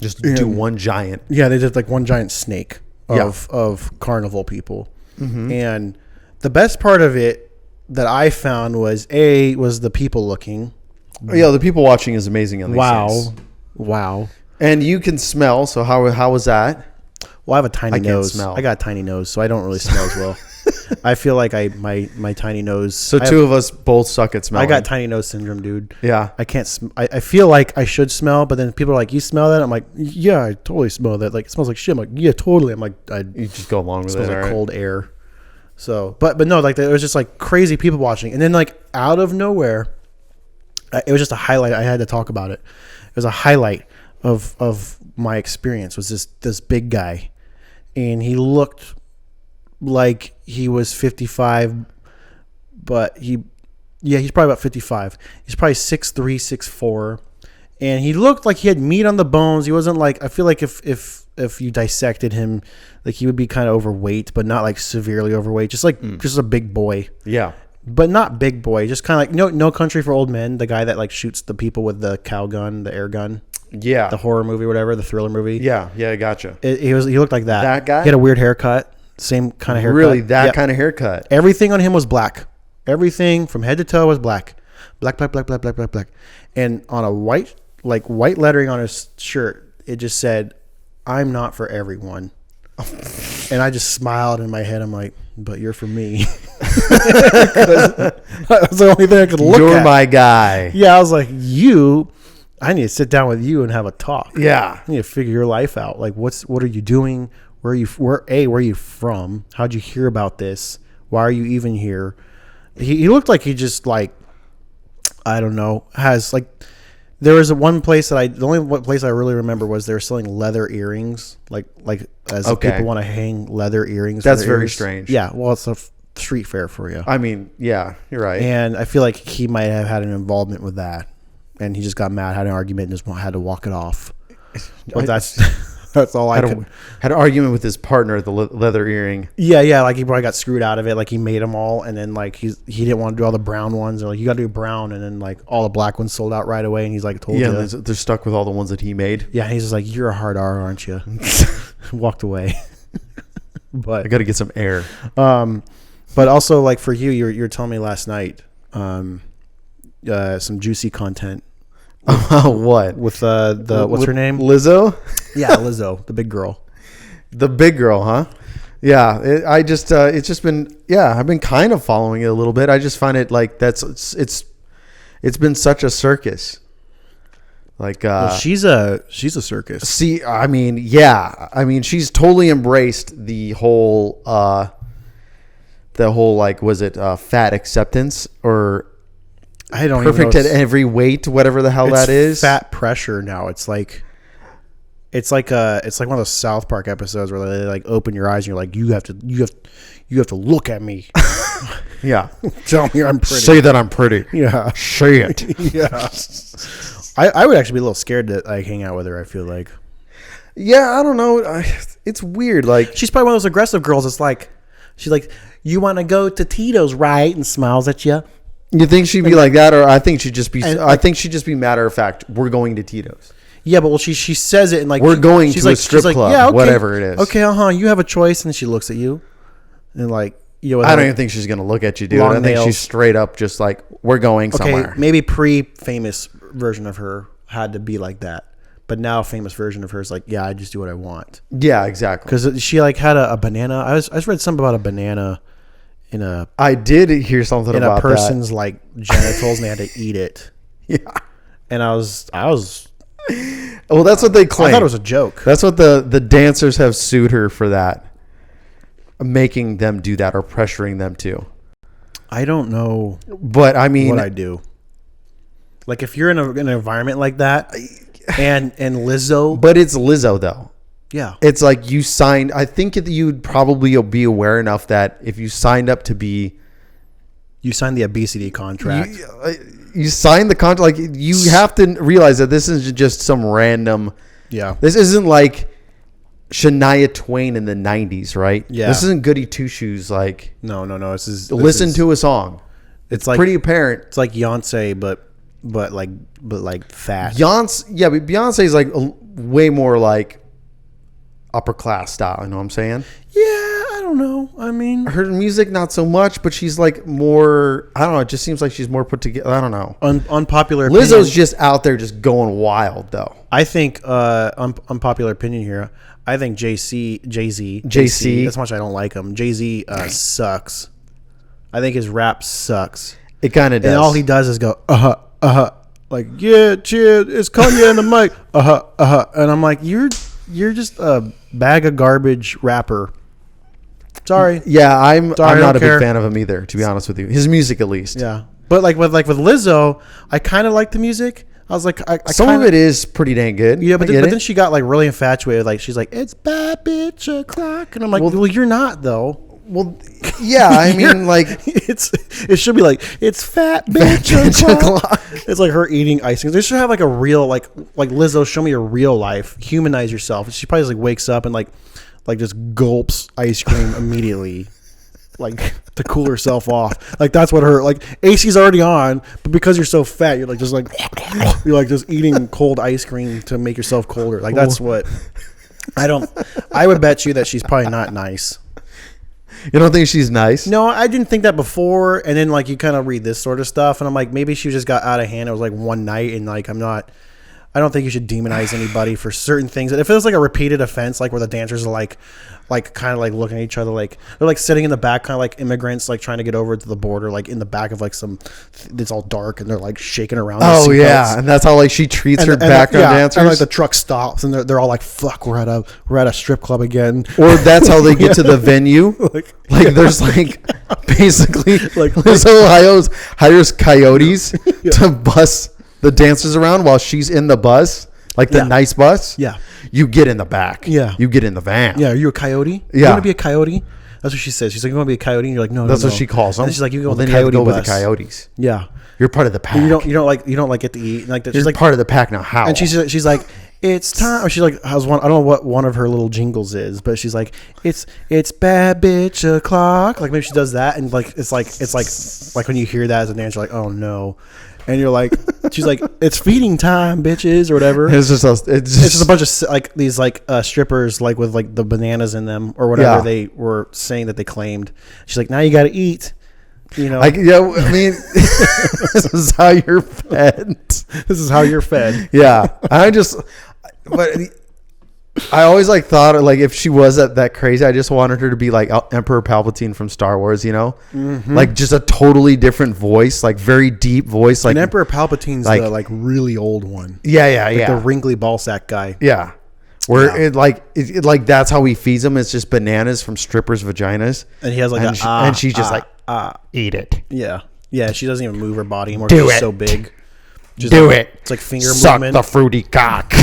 Just do one giant. Yeah, they did like one giant snake of carnival people, and the best part of it that I found was the people looking. Yeah, the people watching is amazing on these things. Wow. And you can smell. So how was that? Well, I have a tiny nose. Smell. I got a tiny nose, so I don't really smell as well. I feel like my tiny nose. So two of us both suck at smelling. I got tiny nose syndrome, dude. Yeah. I can't. I feel like I should smell, but then people are like, "You smell that?" I'm like, "Yeah, I totally smell that. Like it smells like shit." I'm like, "Yeah, totally." I'm like, You just go along with it. Smells like cold air. So, but no, like there was just like crazy people watching, and then like out of nowhere, it was just a highlight. I had to talk about it. It was a highlight of my experience. Was this big guy, and he looked like he was 55, but he's probably about 55. He's probably 6'3", 6'4", and he looked like he had meat on the bones. He wasn't like, I feel like if you dissected him, like he would be kind of overweight, but not like severely overweight, just like just a big boy. Yeah. But not big boy, just kind of like No Country for Old Men, the guy that like shoots the people with the cow gun, the air gun. Yeah. The horror movie, whatever, the thriller movie. Yeah, I gotcha. He looked like that. That guy? He had a weird haircut. Same kind of haircut. Really, that kind of haircut. Everything on him was black. Everything from head to toe was black. Black. And on a white lettering on his shirt, it just said, "I'm not for everyone." And I just smiled in my head. I'm like, "But you're for me." That was the only thing I could look at. You're my guy. Yeah, I was like, I need to sit down with you and have a talk. Yeah. I need to figure your life out. Like, what are you doing? Where are you from? How'd you hear about this? Why are you even here? He looked like he just like, I don't know, has like, there was one place the only place I really remember was they were selling leather earrings, like as if people want to hang leather earrings. That's very strange. Yeah, well, it's a street fair for you. I mean, yeah, you're right. And I feel like he might have had an involvement with that, and he just got mad, had an argument, and just had to walk it off. But that's all I could. Had an argument with his partner at the leather earring. Yeah, like he probably got screwed out of it. Like he made them all, and then like he didn't want to do all the brown ones. Or like, you got to do brown, and then like all the black ones sold out right away. And he's like, "Told you." Yeah, they're stuck with all the ones that he made. Yeah, and he's just like, "You're a hard R, aren't you?" Walked away. But I got to get some air. But also like for you were telling me last night, some juicy content. What? With what's her name? Lizzo? Yeah, Lizzo, the big girl. The big girl, huh? Yeah. It's just been, I've been kind of following it a little bit. I just find it like it's been such a circus. Like, she's a circus. See, I mean, she's totally embraced the whole like, was it fat acceptance or I don't perfect even know. at every weight, whatever the hell that is. Fat pressure now. It's like one of those South Park episodes where they like open your eyes and you're like, you have to look at me. Yeah. Tell me I'm pretty. Say that I'm pretty. Yeah. Say it. Yeah. I would actually be a little scared to like hang out with her, I feel like. Yeah, I don't know. It's weird. Like, she's probably one of those aggressive girls. It's like, she's like, "You want to go to Tito's, right?" And smiles at you. You think she'd be like that, or I think she'd just be. I think she'd just be matter of fact. We're going to Tito's. Yeah, but she says it and like we're going to like, a strip club, yeah, okay, whatever it is. Okay, you have a choice, and she looks at you, and like I don't even think she's gonna look at you, dude. I think she's straight up just like, we're going somewhere. Maybe pre-famous version of her had to be like that, but now a famous version of her is like, yeah, I just do what I want. Yeah, exactly. Because she like had a banana. I just read something about a banana. I did hear something about a person's like genitals, and they had to eat it. Yeah, and I was. Well, that's what they claim. I thought it was a joke. That's what the dancers have sued her for, that, making them do that or pressuring them to. I don't know, but I mean, what I do. Like if you're in an environment like that, and Lizzo, but it's Lizzo though. Yeah. It's like you signed. I think you'd probably be aware enough that if you signed up to be. You signed the obesity contract. You signed the contract. Like, you have to realize that this isn't just some random. Yeah. This isn't like Shania Twain in the 90s, right? Yeah. This isn't Goody Two Shoes. Like, no. Listen to a song. It's like, pretty apparent. It's like Beyonce, but like fat. Beyonce, but Beyonce is like way more like upper class style. You know what I'm saying? Yeah, I don't know. I mean, her music not so much, but she's like more. I don't know. It just seems like she's more put together. I don't know. Unpopular. Lizzo's opinion. just out there, just going wild though. I think unpopular opinion here. I think Jay Z. That's much I don't like him. Jay Z sucks. I think his rap sucks. It kind of does. And all he does is go like it's Kanye in the mic and I'm like you're just a bag of garbage rapper. Sorry. Yeah, I'm not a big fan of him either, to be honest with you. His music, at least. Yeah, but like with Lizzo, I kind of like the music. I was like, some of it is pretty dang good. Yeah, but then she got like really infatuated. Like she's like, it's bad bitch o'clock, and I'm like, well you're not though. Well, yeah, I mean, like it should be like it's fat bitch o'clock. It's like her eating ice cream. They should have like a real like Lizzo. Show me your real life. Humanize yourself. She probably just like wakes up and like just gulps ice cream immediately, like to cool herself off. Like that's what her like AC's already on, but because you're so fat, you're like just eating cold ice cream to make yourself colder. Like that's what I would bet you that she's probably not nice. You don't think she's nice? No, I didn't think that before. And then like you kind of read this sort of stuff, and I'm like, maybe she just got out of hand. It was like one night, and like I don't think you should demonize anybody for certain things. And if it was like a repeated offense, like where the dancers are like kind of like looking at each other, like they're like sitting in the back, kind of like immigrants, like trying to get over to the border, like in the back of like it's all dark, and they're like shaking around. Oh yeah, and that's how like she treats her background dancers. And like the truck stops, and they're all like, "Fuck, we're at a strip club again." Or that's how they get to the venue. like there's like basically like Lizzo hires coyotes to bus the dancers around while she's in the bus, like the nice bus. Yeah. You get in the back. Yeah. You get in the van. Yeah. Are you a coyote? Yeah. You want to be a coyote? That's what she says. She's like, you want to be a coyote? And you're like, no, that's no. what she calls them. And she's like, you go with then the you have coyote to go bus. with the coyotes. Yeah. You're part of the pack. And you don't like get to eat. And like that. You're She's like part of the pack now. How? And she's like, it's time. Or she's like, I don't know what one of her little jingles is, but she's like, it's bad bitch o'clock. Like maybe she does that, and like it's like when you hear that as a dancer, you're like, oh no. And you're like, she's like, it's feeding time, bitches, or whatever. It's just a bunch of like these like strippers, like with like the bananas in them or whatever they were saying that they claimed. She's like, now you got to eat, you know. Like, yeah, I mean, this is how you're fed. This is how you're fed. Yeah, but I always like thought like if she was that crazy, I just wanted her to be like Emperor Palpatine from Star Wars, you know, like just a totally different voice, like very deep voice. Like and Emperor Palpatine's the like really old one. Yeah, the wrinkly ballsack guy. Yeah, where it like that's how he feeds them. It's just bananas from strippers' vaginas, and he has like and she's just eat it. Yeah. She doesn't even move her body anymore. Do She's it. so big. Do it. It's like finger Suck movement. the fruity cock.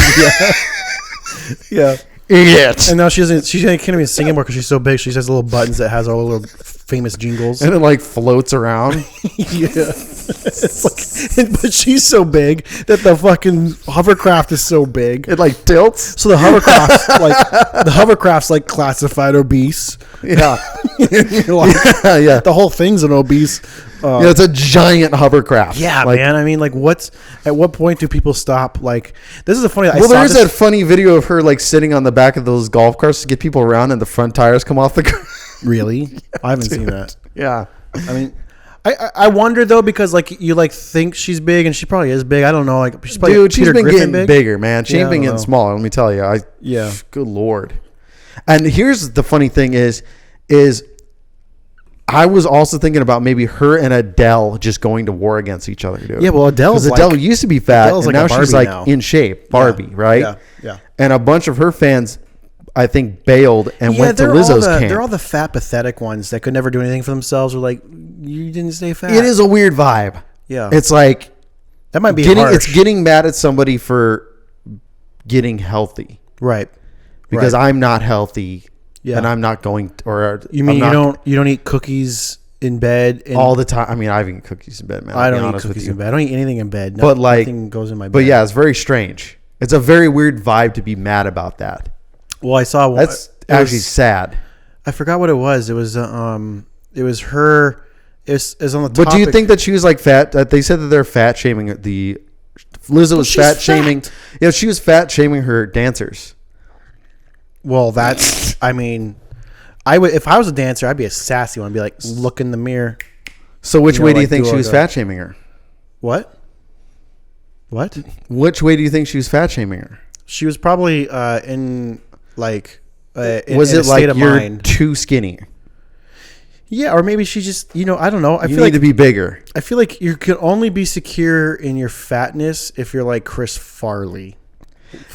Yeah. Eat it. And now she can't even sing anymore because she's so big. She has little buttons that has all the little famous jingles. And it like floats around. Yeah. It's like, but she's so big that the fucking hovercraft is so big. It like tilts. So the hovercraft's like classified obese. Yeah. Like, yeah. The whole thing's an obese. Yeah, it's a giant hovercraft. Yeah, like, man. I mean, like, at what point do people stop? Like, this is a funny. Well, there is that funny video of her like sitting on the back of those golf carts to get people around, and the front tires come off the car. Really? I haven't seen that. Yeah. I mean, I wonder though, because like you like think she's big, and she probably is big. I don't know. Like she's probably she's been getting bigger, man. She ain't been getting smaller. Let me tell you. Good Lord. And here's the funny thing is I was also thinking about maybe her and Adele just going to war against each other, dude. Yeah, well, Adele used to be fat, and now she's like in shape, Barbie, right? Yeah. And a bunch of her fans, I think, bailed and went to Lizzo's camp. They're all the fat, pathetic ones that could never do anything for themselves. Or like, you didn't stay fat. It is a weird vibe. Yeah, it's like that might be harsh. It's getting mad at somebody for getting healthy, right? Because I'm not healthy. Yeah. And I'm not going, or you mean you don't eat cookies in bed all the time? I mean, I've eaten cookies in bed, man. I don't eat cookies in bed. I don't eat anything in bed. But like, nothing goes in my bed. But yeah, it's very strange. It's a very weird vibe to be mad about that. Well, I saw one. That's actually sad. I forgot what it was. It was it was her. It's on the topic. But do you think that she was like fat? They said that they're fat shaming Lizzo was fat shaming. Yeah, she was fat shaming her dancers. Well, that's. I mean, I would, if I was a dancer, I'd be a sassy one. I'd be like, look in the mirror. So which way do you think do she I was go? fat shaming her? What? Which way do you think she was fat shaming her? She was probably in like Was in it a state like of you're mind. too skinny? Yeah, or maybe she just, I don't know. I You feel need like to be bigger. I feel like you can only be secure in your fatness if you're like Chris Farley.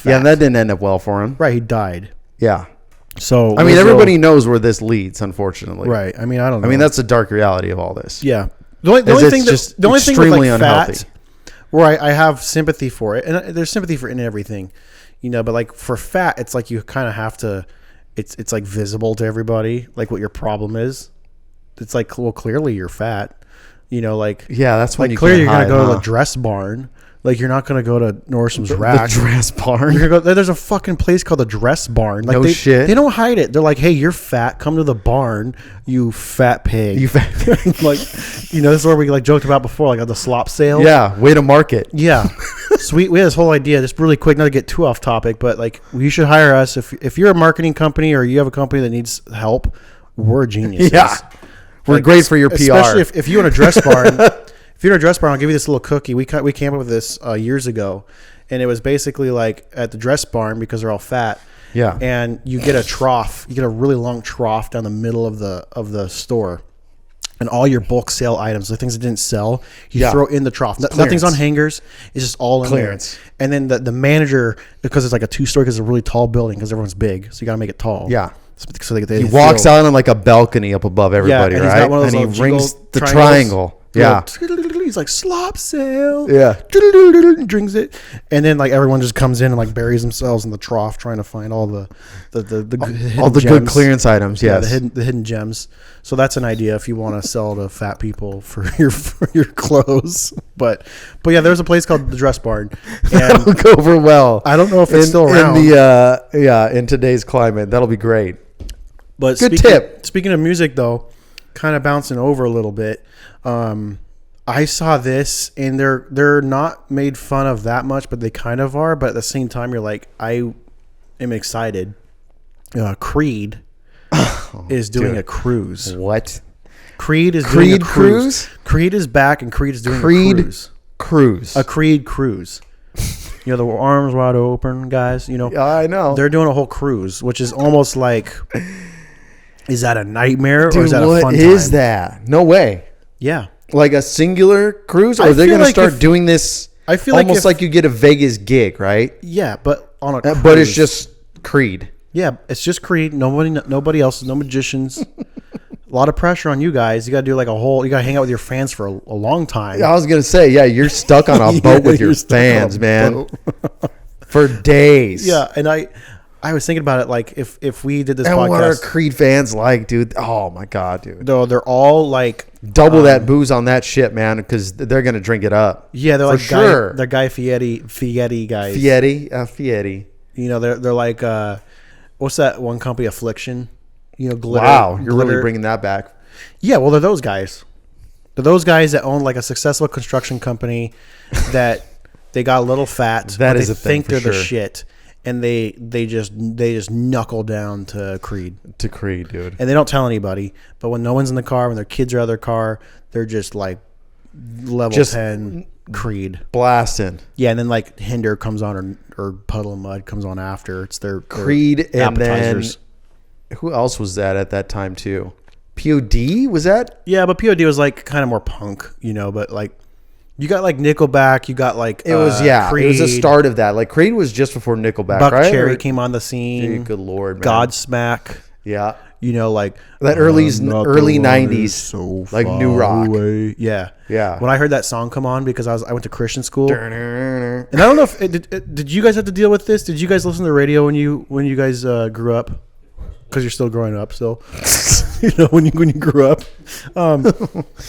Yeah, and that didn't end up well for him. Right, he died. Yeah. So I mean, Lizzo- everybody knows where this leads, unfortunately. Right. I mean, I don't know. I mean, that's the dark reality of all this. yeah. The only It's thing just the only thing with extremely like unhealthy. fat, where I have sympathy for it, and there's sympathy for it in everything, but like for fat, it's like you kind of have to. It's like visible to everybody, like what your problem is. It's like, well, clearly you're fat. Like Yeah, that's when like you clearly can't you're gonna hide, go to huh? the dress barn. Like you're not gonna go to Norsum's The Rack. dress barn. You're gonna go, there's a fucking place called the Dress Barn. Like No they, shit. They don't hide it. They're like, hey, you're fat. Come to the barn, you fat pig. You fat. Like, this is where we like joked about before, like at the slop sale. Yeah, way to market. Yeah. Sweet. We had this whole idea, just really quick, not to get too off topic, but like you should hire us if you're a marketing company or you have a company that needs help. We're geniuses. Yeah, we're Like, great for your PR. Especially if you're in a dress barn. If you're in a dress barn, I'll give you this little cookie. We came up with this years ago, and it was basically like at the dress barn because they're all fat. Yeah. And you get a trough. You get a really long trough down the middle of the store, and all your bulk sale items, the things that didn't sell, you throw in the trough. Nothing's on hangers. It's just all in Clearance. there. And then the manager, because it's like a 2-story, because it's a really tall building, because everyone's big, so you got to make it tall. Yeah. So they He walks out on like a balcony up above everybody, and right? he's got one of those and he little rings jiggle the triangles. triangle. Yeah. He's like, slop sale. Yeah. And drinks it. And then like everyone just comes in and like buries themselves in the trough trying to find all the All the good clearance items. Yeah, Yes. the hidden gems. So that's an idea if you want to sell to fat people for your clothes. But yeah, there's a place called the Dress Barn. That'll And go over well. I don't know if it's still around. In today's climate, that'll be great. But Good tip. Speaking of music, though, kind of bouncing over a little bit, I saw this, and they're not made fun of that much, but they kind of are. But at the same time, you're like, I am excited. Creed is doing a cruise. What? Creed is doing Creed a cruise. cruise? Creed is back, and Creed is doing Creed a cruise. Cruise. A Creed cruise. The arms wide open, guys. I know. They're doing a whole cruise, which is almost like, is that a nightmare Dude, or is that a what fun is time? that? No way. Yeah. Like a singular cruise, or I they're feel going to like start if- doing this. I feel like almost if- like you get a Vegas gig, right? Yeah, but on a cruise. But it's just Creed. Yeah, it's just Creed. Nobody else. No magicians. A lot of pressure on you guys. You got to do like you got to hang out with your fans for a long time. I was going to say, yeah, you're stuck on a boat with your you're stuck on a fans, man, boat. for days. Yeah, and I was thinking about it, like if we did this And what are podcast, Creed fans like, dude? Oh my god, dude! though they're all like Double that booze on that shit, man, because they're gonna drink it up. yeah, they're for like sure. they're Guy Fieri guys. Fieri. They're like what's that one company, Affliction? Glitter. Wow, you're Glitter. really bringing that back. Yeah, well, they're those guys. They're those guys that own like a successful construction company that they got a little fat. That but is they a thing think for they're the sure. shit, and they just knuckle down to Creed, To Creed, dude. and they don't tell anybody. But when no one's in the car, when their kids are out of their car, they're just like level Just 10 Creed. Blasting Yeah, and then like Hinder comes on or Puddle of Mud comes on after. It's their Creed, and then appetizers. who else was that at that time too? POD was that? Yeah, but POD was like kind of more punk, but like you got like Nickelback, you got like It was Creed, It was the start of that. Like Creed was just before Nickelback, Buck right? Cherry Or- came on the scene. Dude, good lord, man. Godsmack, Yeah. like That early early 90s, like new rock. Yeah, Yeah. When I heard that song come on, because I went to Christian school, and And I don't know if did you guys have to deal with this? Did you guys listen to the radio when you guys grew up? Because you're still growing up, still. when you grew up,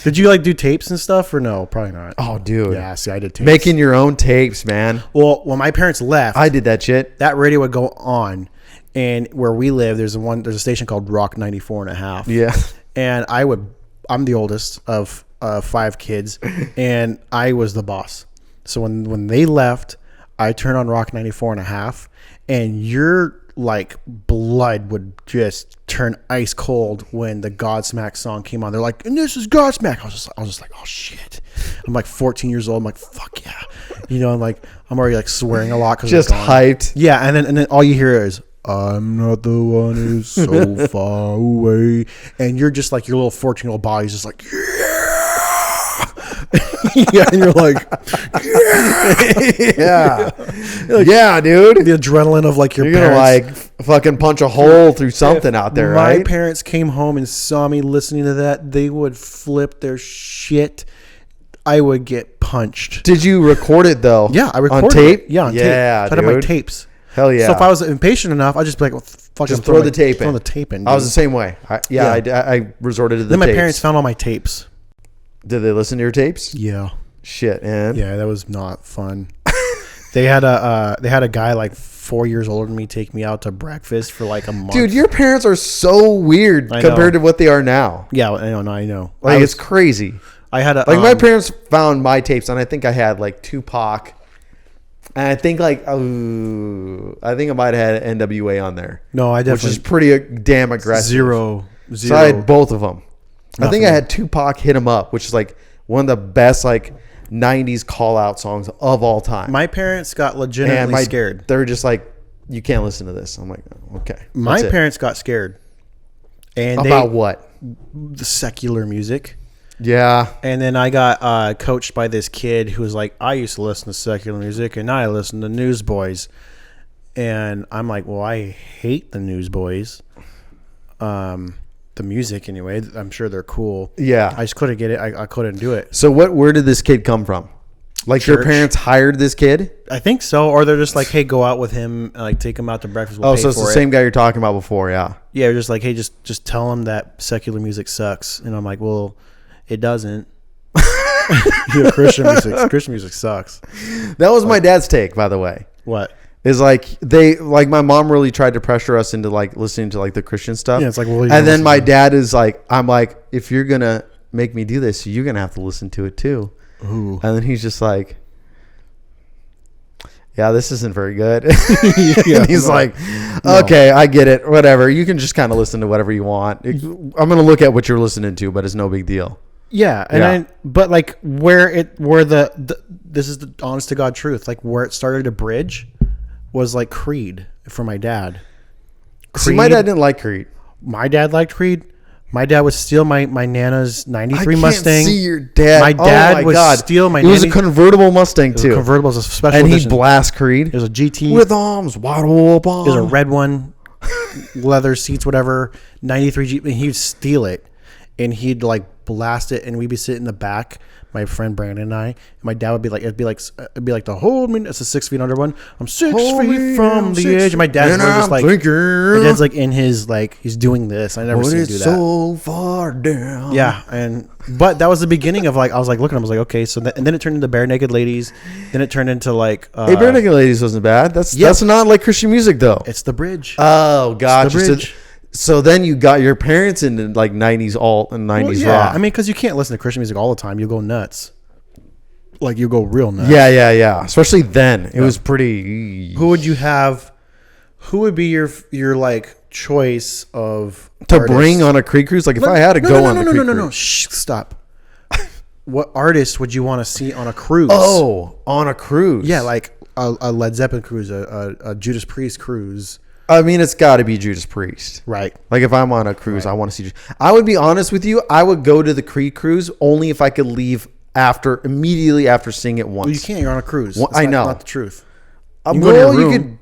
did you like do tapes and stuff or no? Probably not. Oh, dude. Yeah, see, I did tapes. Making your own tapes, man. Well, when my parents left, I did that shit. that radio would go on, and where we live, there's a station called Rock 94.5. Yeah. And I'm the oldest of 5 kids, and I was the boss. So when they left, I turned on Rock 94.5, and you're like blood would just turn ice cold when the Godsmack song came on. They're like, and this is Godsmack. I was just like, oh shit. I'm like 14 years old. I'm like, fuck yeah. You know, I'm already like swearing a lot. Just hyped. Yeah. And then all you hear is, I'm not the one who's so far away. And you're just like, your little 14-year-old body's just like, yeah. And you're like, yeah. Yeah, dude. The adrenaline of like you're parents. Gonna like fucking punch a hole through something out there, right? My parents came home and saw me listening to that. They would flip their shit. I would get punched. Did you record it though? Yeah, I recorded on tape. Yeah, on tape. So I had my tapes. Hell yeah. So if I was impatient enough, I'd just be like, well, fucking just throw the tape in. Throw the tape in. Dude. I was the same way. I resorted to the Then my tapes. parents found all my tapes. Did they listen to your tapes? Yeah. Shit, man. Yeah, that was not fun. They had a guy like 4 years older than me take me out to breakfast for like a month. Dude, your parents are so weird compared to what they are now. Yeah, I know. Like it's crazy. I had my parents found my tapes, and I think I had like Tupac, and I think I might have had NWA on there. No, I definitely, which is pretty damn aggressive. Zero. So I had both of them. Nothing. I think I had Tupac "Hit 'Em Up," which is like one of the best like 90s call out songs of all time. My parents got legitimately scared. They're just like, you can't listen to this. I'm like, oh, okay. My parents got scared. And about what? The secular music. Yeah. And then I got coached by this kid who was like, I used to listen to secular music and now I listen to Newsboys. And I'm like, well, I hate the Newsboys. The music anyway. I'm sure they're cool. Yeah. I just couldn't get it. I couldn't do it. So where did this kid come from? Like Church. Your parents hired this kid? I think so. Or they're just like, hey, go out with him, like take him out to breakfast. We'll pay so it's for the it. same guy you're talking about before, yeah. Yeah, they're just like, hey, just tell him that secular music sucks. And I'm like, well, it doesn't. Yeah, Christian music sucks. That was my dad's take, by the way. What? Is my mom really tried to pressure us into like listening to like the Christian stuff. Yeah, it's like, well, and then my dad is like, I'm like, if you're gonna make me do this, you're gonna have to listen to it too. Ooh. And then he's just like, yeah, this isn't very good. Yeah, he's like, okay, I get it. Whatever. You can just kind of listen to whatever you want. I'm gonna look at what you're listening to, but it's no big deal. Yeah, and but like this is the honest to God truth. Like where it started to bridge was like Creed for my dad. See, my dad didn't like Creed. My dad liked Creed. My dad would steal my Nana's 93 Mustang. I can't see your dad. My dad would steal my It was a convertible Mustang too. Convertible was a special and edition. He'd blast Creed. It was a GT. With arms wide open. It was a red one. Leather seats, whatever. 93 Jeep. And he'd steal it. And he'd like blast it. And we'd be sitting in the back. My friend Brandon and I. And my dad would be like, it'd be like the hold me. It's a 6 feet under one. I'm 6 feet from the edge. And my dad's just like, my dad's like in his, like, he's doing this. I never seen him do that. So far down. Yeah. But that was the beginning of like, I was like looking at him. I was like, okay. So and then it turned into Bare Naked Ladies. Then it turned into like. Hey, Bare Naked Ladies wasn't bad. That's not like Christian music though. It's the bridge. Oh, gotcha. The bridge. So then you got your parents into like 90s alt and 90s rock. I mean, because you can't listen to Christian music all the time. You'll go nuts. Like, you'll go real nuts. Yeah. Especially then. It was pretty... Who would you have... Who would be your like, choice of to artists? bring on a Creed cruise? Like, if I had to go on a Creed cruise... No. Shh, stop. What artist would you want to see on a cruise? Oh, on a cruise. Yeah, like a Led Zeppelin cruise, a Judas Priest cruise. I mean, it's got to be Judas Priest. Right. Like, if I'm on a cruise, I want to see... I would be honest with you. I would go to the Creed cruise only if I could leave immediately after seeing it once. Well, you can't. You're on a cruise. Well, I know. Not the truth. You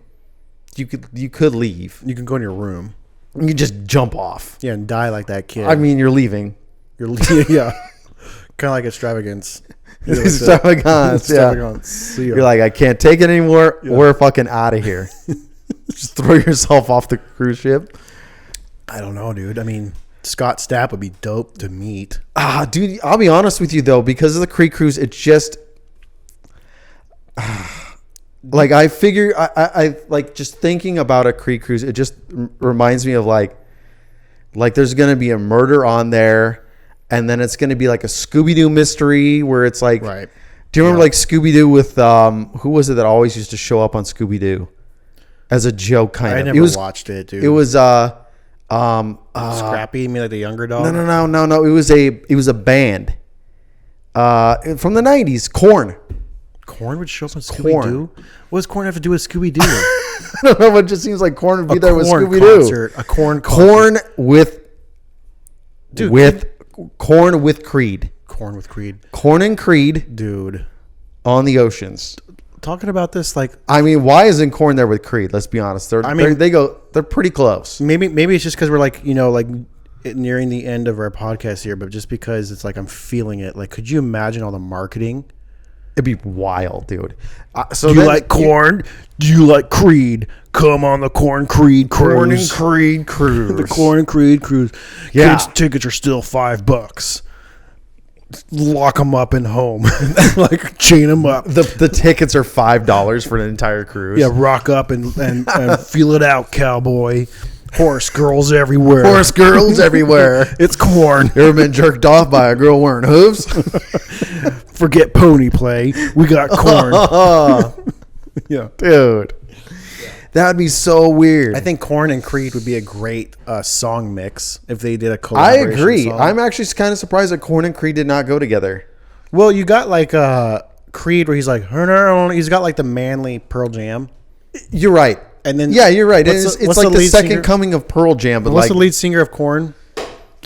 could leave. You can go in your room. You just jump off. Yeah, and die like that kid. I mean, you're leaving. You're yeah. Kind of like extravagance. Extravagance. Yeah. See ya. You're like, I can't take it anymore. Yeah. We're fucking out of here. Just throw yourself off the cruise ship. I don't know, dude. I mean, Scott Stapp would be dope to meet. Dude, I'll be honest with you though, because of the Creed cruise, it just like I figure I like just thinking about a Creed cruise, it just reminds me of like there's gonna be a murder on there, and then it's gonna be like a Scooby-Doo mystery where it's like, right. Do you remember like Scooby-Doo with who was it that always used to show up on Scooby-Doo? as a joke, kind of. I never watched it, dude. It was Scrappy. You mean like the younger dog? No. It was a band from the 90s. Korn. Korn would show up on Scooby Doo. What does Korn have to do with Scooby Doo? I don't know. It just seems like Korn would be there with Scooby Doo. A Korn concert. Korn with Creed. Korn with Creed. Korn and Creed, dude, on the Oceans. Talking about this, like, I mean, why isn't Korn there with Creed? Let's be honest. They're pretty close. Maybe it's just because we're like, like nearing the end of our podcast here, but just because it's like I'm feeling it. Like, could you imagine all the marketing? It'd be wild, dude. So do you like Korn? Do you like Creed? Come on the Korn Creed cruise. Korn and Creed cruise. The Korn and Creed cruise. Yeah. Kids' tickets are still $5. Lock them up in home. Like, chain them up. The tickets are $5 for an entire cruise. Yeah, rock up and feel it out, cowboy. Horse girls everywhere. Horse girls everywhere. It's Korn. You ever been jerked off by a girl wearing hooves? Forget pony play. We got Korn. Yeah, dude. That would be so weird. I think Korn and Creed would be a great song mix if they did a collaboration. I agree. Song. I'm actually kind of surprised that Korn and Creed did not go together. Well, you got like Creed where he's like, he's got like the manly Pearl Jam. You're right. And then you're right. It's like the second coming of Pearl Jam. But what's the lead singer of Korn?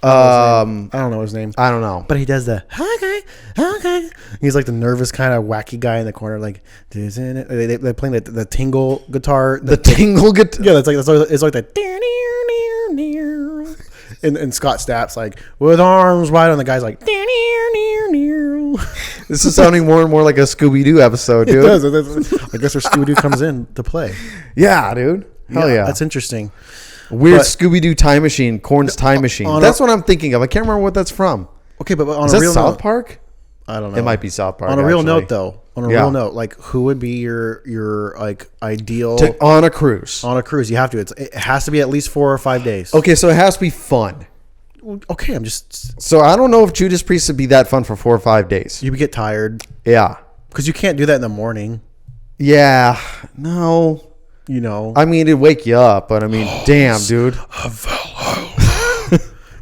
I don't know his name. I don't know. But he does the okay. He's like the nervous kind of wacky guy in the corner, like they're playing the tingle guitar. The tingle guitar. Yeah, it's like that. And Scott Stapp's like with arms wide, and the guy's like. This is sounding more and more like a Scooby Doo episode, dude. It does. I guess where Scooby Doo comes in to play. Yeah, dude. Hell yeah. That's interesting. Weird Scooby Doo time machine, Korn's time machine. That's what I'm thinking of. I can't remember what that's from. Okay, but on is a that real South note, Park? I don't know. It might be South Park. On a real note, though. Real note, like, who would be your like ideal on a cruise? On a cruise, you have to. It has to be at least 4 or 5 days. Okay, so it has to be fun. Okay, I'm just. So I don't know if Judas Priest would be that fun for 4 or 5 days. You would get tired. Yeah, because you can't do that in the morning. Yeah, no. I mean, it'd wake you up, but I mean, damn, dude.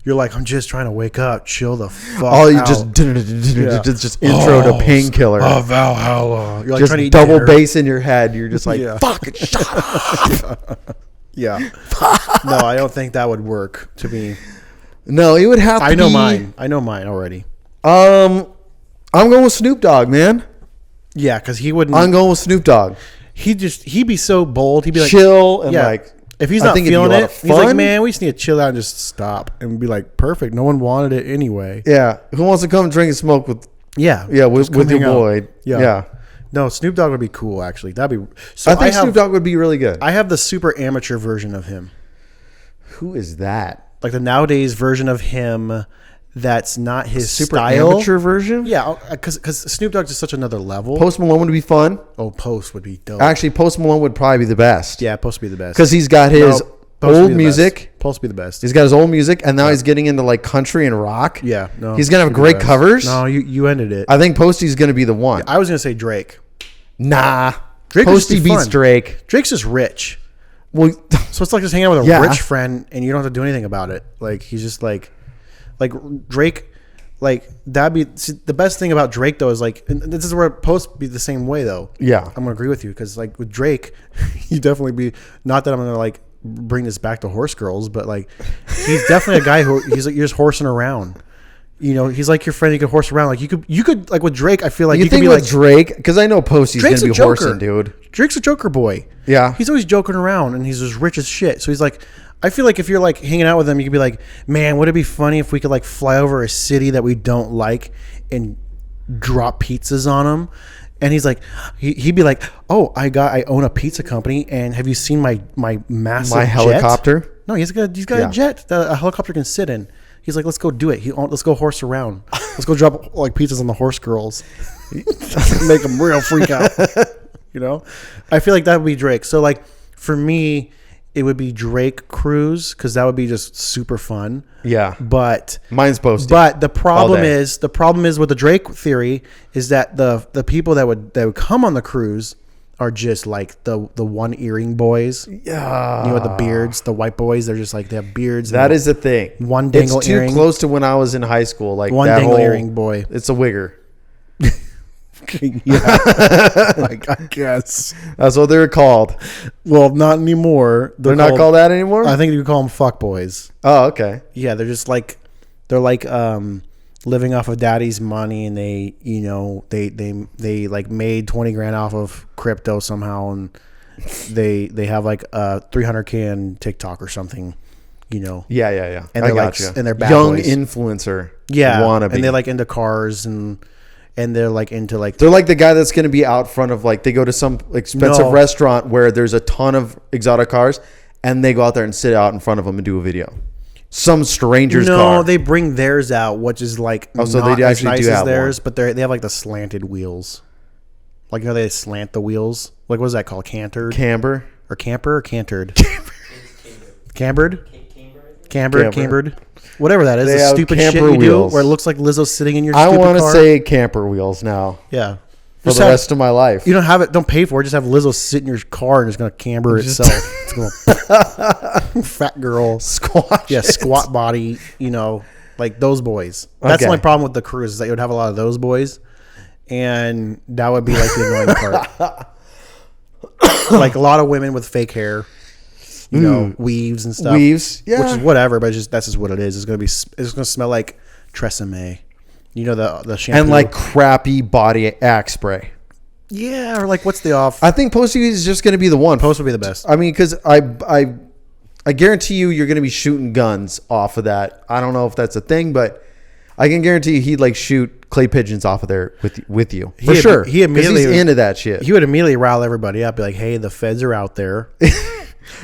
You're like, I'm just trying to wake up, chill the fuck you out. just intro to Painkiller. Valhalla. You're like just trying to eat double dinner. bass in your head. You're just like, fucking shut up. Yeah. No, I don't think that would work to me. No, it would have to be. I know mine already. I'm going with Snoop Dogg, man. Yeah, because he wouldn't. I'm going with Snoop Dogg. He'd be so bold. He'd be like chill and like. If he's not feeling it, he's like, man, we just need to chill out and just stop and be like, perfect. No one wanted it anyway. Yeah. Who wants to come drink and smoke with? Yeah. Yeah. With your boy. Yeah. No, Snoop Dogg would be cool. Actually, that'd be. So I think Snoop Dogg would be really good. I have the super amateur version of him. Who is that? Like the nowadays version of him. That's not his super style. Amateur version? Yeah, because Snoop Dogg's just such another level. Post Malone would be fun. Oh, Post would be dope. Actually, Post Malone would probably be the best. Yeah, Post would be the best. Because he's got his old music. Post would be the best. He's got his old music, and now he's getting into like country and rock. Yeah, no. He's going to have great covers. No, you ended it. I think Posty's going to be the one. I was going to say Drake. Nah. Drake Posty beats Drake. Drake's just rich. Well, so it's like just hanging out with a rich friend, and you don't have to do anything about it. Like, he's just like Drake... Like, that'd be the best thing about Drake, though, is like, and this is where Post be the same way, though. Yeah. I'm going to agree with you because, like, with Drake, you definitely be, not that I'm going to, like, bring this back to horse girls, but, like, he's definitely a guy who, he's like, you're just horsing around. He's like your friend you could horse around. Like, you could, like, with Drake, I feel like you could be like. Drake, because I know Posty's going to be horsing, dude. Drake's a joker boy. Yeah. He's always joking around, and he's as rich as shit. So he's like, I feel like if you're like hanging out with him, you could be like, man, would it be funny if we could like fly over a city that we don't like and drop pizzas on them? And he's like, he'd be like, oh, I own a pizza company, and have you seen my massive jet? Helicopter? No, he's got a jet that a helicopter can sit in. He's like, let's go do it. Let's go horse around. Let's go drop like pizzas on the horse girls. Make them real freak out. I feel like that would be Drake. So like for me, it would be Drake cruise because that would be just super fun. Yeah, but mine's Posty. But the problem is with the Drake theory is that the people that would come on the cruise are just like the one earring boys. Yeah. You know, with the beards, the white boys, they're just like, they have beards. That is the thing. One dangle it's too earring. close to when I was in high school. Like One that dangle whole, earring boy. It's a wigger. Yeah. Like, I guess. That's what they're called. Well, not anymore. They're not called that anymore? I think you call them fuck boys. Oh, okay. Yeah, they're just like, they're like living off of daddy's money, and they, you know, they like made 20 grand off of crypto somehow, and they have like a 300K in TikTok or something, you know. Yeah. And I they're like, gotcha. and they're bad young boys. influencer. Yeah, wannabe. and they're like into cars, and they're like into like, they're like the guy that's going to be out front of, like, they go to some expensive restaurant where there's a ton of exotic cars, and they go out there and sit out in front of them and do a video. Some stranger's car. No, they bring theirs out, which is like so not they as actually nice do as have theirs, one. but they have like the slanted wheels. Like, you know, they slant the wheels. Like, what is that called? Cantered? Camber? Or camper or cantered? Cambered? Cambered? Whatever that is. They The have stupid shit camper you wheels. do where it looks like Lizzo sitting in your I stupid car. want to say camper wheels now Yeah. for Just the have- rest of my life. You don't have it. Don't pay for it. Just have Lizzo sit in your car and it's going to camber itself. It's going to fat girl. Squash. Yeah, it. squat body, you know, like those boys. That's the Okay. only problem with the cruise, is that you would have a lot of those boys, and that would be like the annoying part. Like a lot of women with fake hair, you know, weaves and stuff. Weaves, yeah. Which is whatever, but that's just what it is. It's gonna smell like Tresemme. You know, the shampoo. And like crappy body axe spray. Yeah, or like what's the off? I think Post is just going to be the one. Post would be the best. I mean, because I guarantee you're going to be shooting guns off of that. I don't know if that's a thing, but I can guarantee you he'd like shoot clay pigeons off of there with you for sure. He immediately he's into that shit. He would immediately rile everybody up, be like, "Hey, the feds are out there."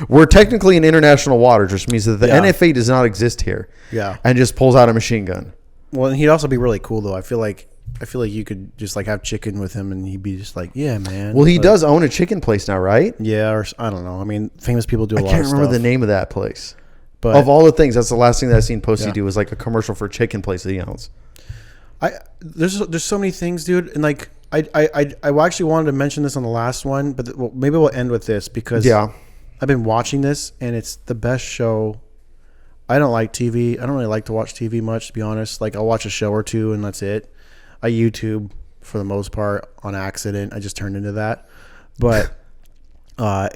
We're technically in international waters, which means that the Yeah. NFA does not exist here. Yeah. And just pulls out a machine gun. Well, and he'd also be really cool though. I feel like you could just like have chicken with him, and he'd be just like, "Yeah, man." Well, he Like, does own a chicken place now, right? Yeah, or I don't know. I mean, famous people do a I lot can't of remember stuff. the name of that place. But Of all the things, that's the last thing that I've seen Posty Yeah. do is like a commercial for a chicken place that he owns. there's so many things, dude, and like I actually wanted to mention this on the last one, but maybe we'll end with this because Yeah. I've been watching this and it's the best show. I don't like TV. I don't really like to watch TV much, to be honest. Like, I'll watch a show or two and that's it. I YouTube for the most part on accident. I just turned into that. But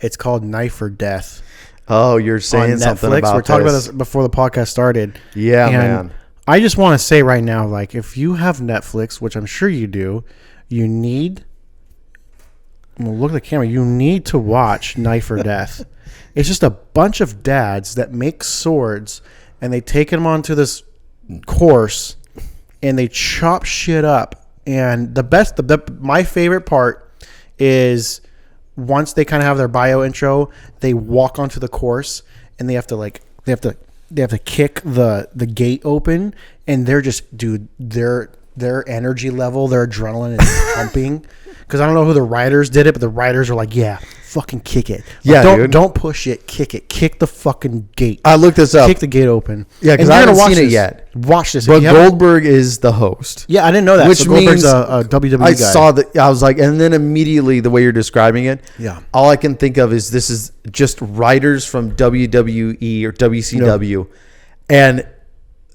it's called Knife or Death. Oh, you're saying On something Netflix. about We're talking about this. this before the podcast started. Yeah, And man. I just want to say right now, like, if you have Netflix, which I'm sure you do, you need. Well, look at the camera. You need to watch Knife or Death. It's just a bunch of dads that make swords, and they take them onto this course, and they chop shit up. And my favorite part is once they kind of have their bio intro, they walk onto the course, and they have to kick the gate open, and they're just, dude, their energy level, their adrenaline is pumping. Because I don't know who the writers did it, but the writers are like, yeah, fucking kick it. Yeah, Like, dude. don't push it, kick it. Kick the fucking gate. I looked this up. Kick the gate open. Yeah, 'cause And I you're gonna haven't watch seen it this. yet. Watch this. If But you haven't- Goldberg is the host. Yeah, I didn't know that. Which So Goldberg's means a WWE I guy. saw that. I was like, and then immediately the way you're describing it, Yeah. all I can think of is this is just writers from WWE or WCW, and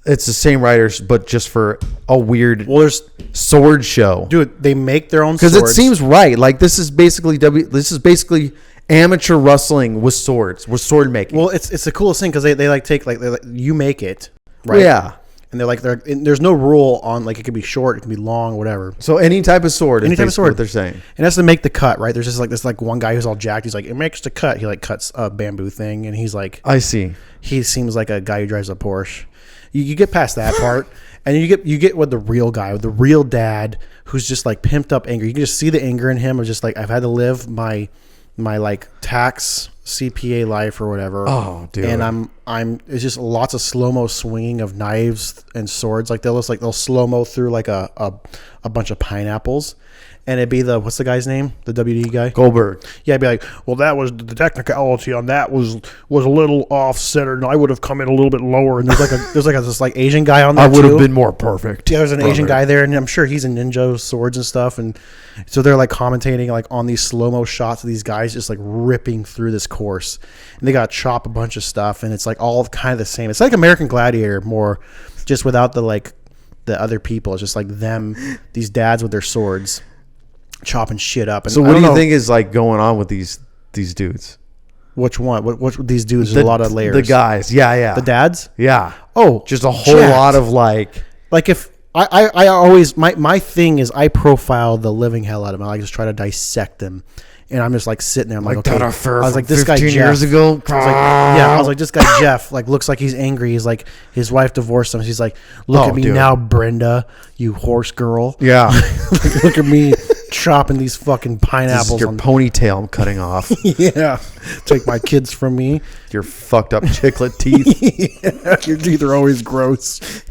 it's the same writers, but just for a weird Well, sword show. dude, they make their own Because swords. it seems right. Like this is basically amateur wrestling with swords, with sword making. Well, it's the coolest thing because they like take like you make it, right? Yeah. And there's no rule on, like, it can be short, it can be long, whatever. So any type of sword. Any is type of basically sword. What they're saying. And that's to make the cut, right? There's just like this like one guy who's all jacked. He's like, it makes the cut. He like cuts a bamboo thing, and he's like, I see. he seems like a guy who drives a Porsche. You get past that part, and you get with the real guy, with the real dad, who's just like pimped up anger. You can just see the anger in him of just like, I've had to live my like tax CPA life or whatever. Oh, dude. And it's just lots of slow-mo swinging of knives and swords. Like they'll slow-mo through like a bunch of pineapples. and it'd be what's the guy's name? The WD guy? Goldberg. Yeah, I'd be like, well, that was the technicality on that was a little off center, and I would have come in a little bit lower. And there's this Asian guy on there. I would have been more perfect. Yeah, there's an Asian guy there, and I'm sure he's a ninja swords and stuff. And so they're like commentating like on these slow-mo shots of these guys just like ripping through this course, and they got to chop a bunch of stuff, and it's like all kind of the same. It's like American Gladiator, more just without the other people. It's just like them, these dads with their swords, chopping shit up. And so what do you think is like going on with these dudes? Which one? What these dudes? There's a lot of layers. The guys, yeah. The dads? Yeah. Oh, just a whole lot of like if I always my thing is I profile the living hell out of them. I just try to dissect them. And I'm just like sitting there. I'm like, okay. I was like, this guy Jeff. Years ago. I was like, this guy Jeff, like, looks like he's angry. He's like, his wife divorced him. She's like, look at me now, Brenda, you horse girl. Yeah. Look at me chopping these fucking pineapples. This is your ponytail I'm cutting off. Yeah. Take my kids from me. Your fucked up chiclet teeth. Yeah, your teeth are always gross.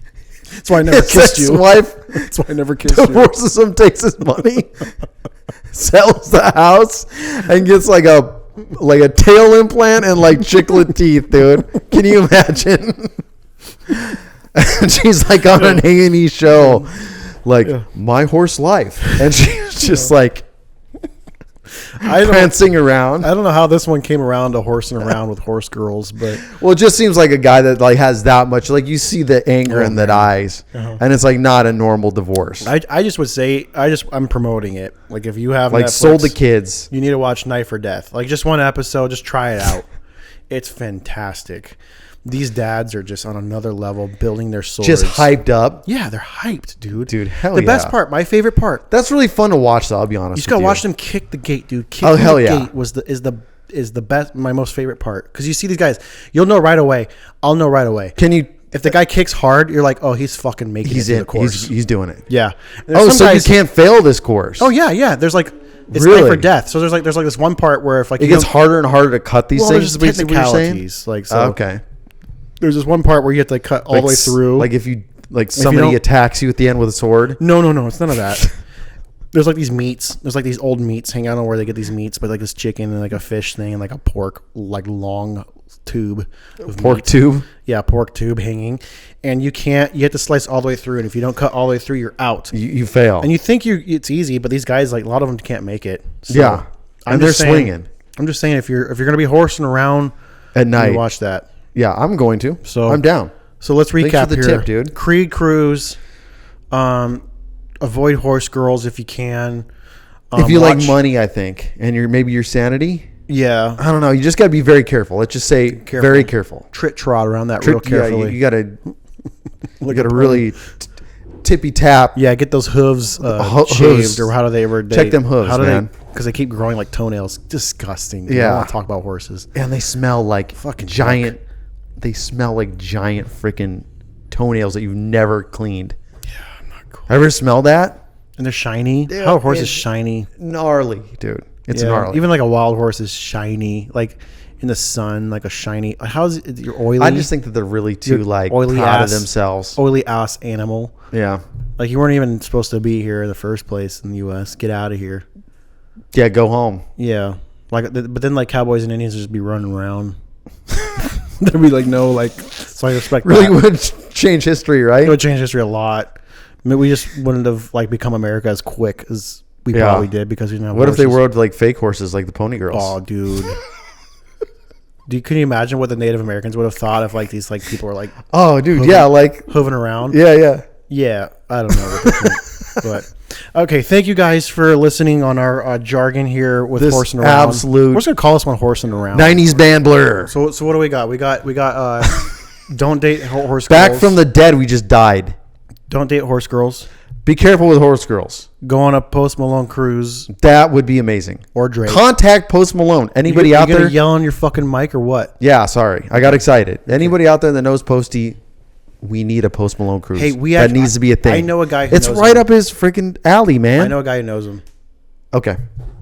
That's why I never kissed you. That's why I never kissed you. Divorces him, takes his money, sells the house, and gets like a tail implant and like chiclet teeth, dude. Can you imagine? And she's like on an A&E show, like My Horse Life, and she's just like prancing around. I don't know how this one came around to horsing around with horse girls, but it just seems like a guy that like has that much, like you see the anger in the eyes, and it's like not a normal divorce. I just would say I'm promoting it. Like if you have like Netflix, sold the kids, you need to watch Knife or Death. Like just one episode, just try it out. It's fantastic. These dads are just on another level, building their swords. Just hyped up. Yeah, they're hyped, dude. Dude, hell yeah. The best part, my favorite part. That's really fun to watch, though, I'll be honest. You just gotta watch them kick the gate, dude. Kicking the gate is the best, my most favorite part. Because you see these guys, you'll know right away. I'll know right away. If the guy kicks hard, you're like, oh, he's fucking making it to the course. He's doing it. Yeah. So you can't fail this course. Oh yeah. There's like it's really? Life or death. So there's like this one part where if like it gets harder and harder to cut these things. There's technicalities. Like so. Okay. There's this one part where you have to cut all the way through. Like if you somebody attacks you at the end with a sword. No, it's none of that. There's like these meats. There's like these old meats. Hang on, where they get these meats, but like this chicken and like a fish thing and like a pork like long tube. Tube. Yeah, pork tube hanging, and you have to slice all the way through. And if you don't cut all the way through, you're out. You fail. And you think it's easy, but these guys, like a lot of them can't make it. So yeah, and they're swinging. I'm just saying, if you're gonna be horsing around at night, watch that. Yeah, I'm going to. So I'm down. So let's recap Thanks for the here. tip, dude. Creed Cruise. Avoid horse girls if you can. If you like money, I think, and maybe your sanity. Yeah, I don't know. You just got to be very careful. Let's just say very careful. Trot around that real carefully. Yeah, you got to really tippy tap. Yeah, get those hooves shaved, or how do they ever check them hooves, man? Because they keep growing like toenails. Disgusting. Yeah, I don't want to talk about horses. And they smell like fucking giant. They smell like giant freaking toenails that you've never cleaned. Yeah, I'm not cool. Ever smell that? And they're shiny. How a horse is shiny. Gnarly, dude. It's gnarly. Even like a wild horse is shiny. Like in the sun, like a shiny. How is it? You're oily. I just think that they're really too like oily proud ass, of themselves. Oily ass animal. Yeah. Like you weren't even supposed to be here in the first place in the U.S. Get out of here. Yeah, go home. Yeah. But then like cowboys and Indians would just be running around. There'd be like no like. So I respect. Really that. would change history, right? It would change history a lot. I mean, we just wouldn't have like become America as quick as we probably did because we didn't have What horses. if they rode like fake horses like the Pony Girls? Oh, dude. Can you imagine what the Native Americans would have thought if like these like people were like like hooving around? Yeah. I don't know what they think. But okay, thank you guys for listening on our jargon here with this horsing around. Absolute. We're just gonna call this one horsing around. 90s band blur. So what do we got? We got don't date horse Back girls. from the dead. We just died. Don't date horse girls. Be careful with horse girls. Go on a Post Malone cruise. That would be amazing. Or Drake. Contact Post Malone. Anybody out there? You gonna yell on your fucking mic or what? Yeah, sorry. I got excited. Anybody out there that knows Posty, we need a Post Malone cruise. Hey, that needs to be a thing. I know a guy who it's knows right him. up his freaking alley, man. I know a guy who knows him. Okay.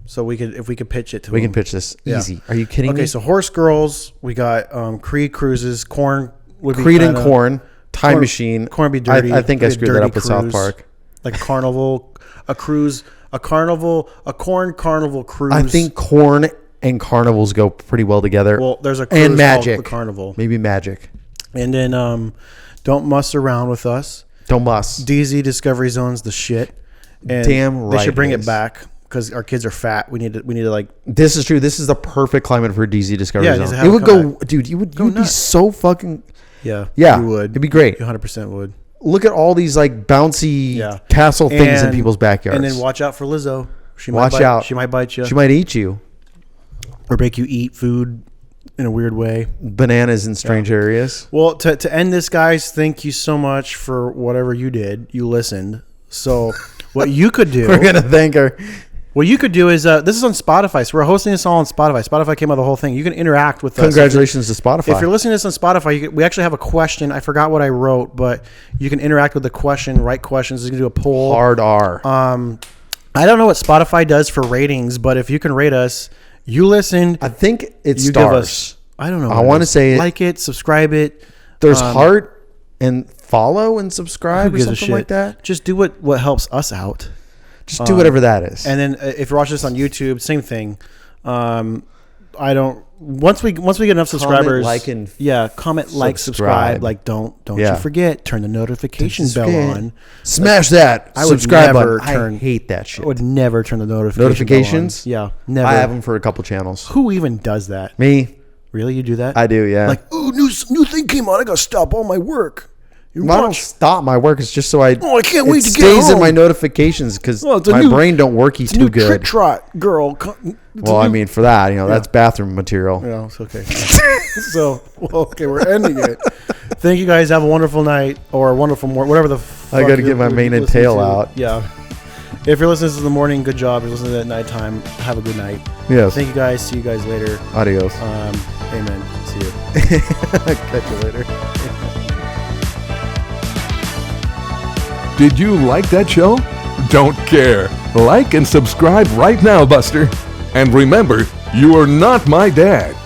So if we could pitch it to him. We can pitch this easy. Are you kidding me? Okay, so horse girls, we got Creed Cruises, Corn would be Creed and Corn, Time Machine. Corn would be dirty. I think I screwed that up with South Park. Like carnival, a cruise a corn carnival cruise. I think corn and carnivals go pretty well together. Well, there's a cruise and magic. called the Carnival. Maybe magic. And then don't muss around with us. Don't muss. DZ Discovery Zone's the shit. And Damn right they should bring it it is. back because our kids are fat. We need to like. This is true. This is the perfect climate for DZ Discovery Yeah, it needs Zone. to have It it would come go, dude. You would be nuts. so fucking. Yeah, Yeah, you would. it'd be great. You 100% would. Look at all these like bouncy Yeah. castle things in people's backyards. And then watch out for Lizzo. She might Watch bite, out. She might bite you. She might eat you. Or make you eat food in a weird way. Bananas in strange areas. Well, to end this, guys, thank you so much for whatever you did. You listened. So what you could do. We're gonna thank her. What you could do is, this is on Spotify, so we're hosting this all on Spotify. Spotify came out of the whole thing. You can interact with us. Congratulations to Spotify. If you're listening to this on Spotify, we actually have a question. I forgot what I wrote, but you can interact with the question, write questions. You can do a poll. Hard R. I don't know what Spotify does for ratings, but if you can rate us, you listened. I think it's You stars. give us, I don't know. I what it wanna is. say it- like it, subscribe it. There's heart and follow and subscribe Who or gives a something shit? like that. Just do what helps us out. Just do whatever that is. And then if you're watching this on YouTube, same thing. I don't. Once we get enough subscribers, like, and comment, like, subscribe. Like, don't Yeah. you forget, turn the notification bell on. Smash that I would subscribe never button. turn- I hate that shit. I would never turn the Notifications? bell on. Yeah, never. I have them for a couple channels. Who even does that? Me, Really, you do that? I do. Yeah. Like, ooh, new thing came on. I gotta stop all my work. You I don't watch. stop my work. It's just so I. Oh, I can't wait it to get stays in home. my notifications because Oh, it's a my new- brain don't work It's a too new trick good. trot, girl. Well, I mean, for that, that's bathroom material. Yeah, it's okay. So, okay, we're ending it. Thank you guys. Have a wonderful night or a wonderful morning, whatever the fuck. I got to you're- get my you're mane and listening tail to. out. Yeah. If you're listening to this in the morning, good job. If you're listening to it at nighttime, have a good night. Yes. Thank you guys. See you guys later. Adios. Amen. See you. Catch you later. Did you like that show? Don't care. Like and subscribe right now, Buster. And remember, you are not my dad.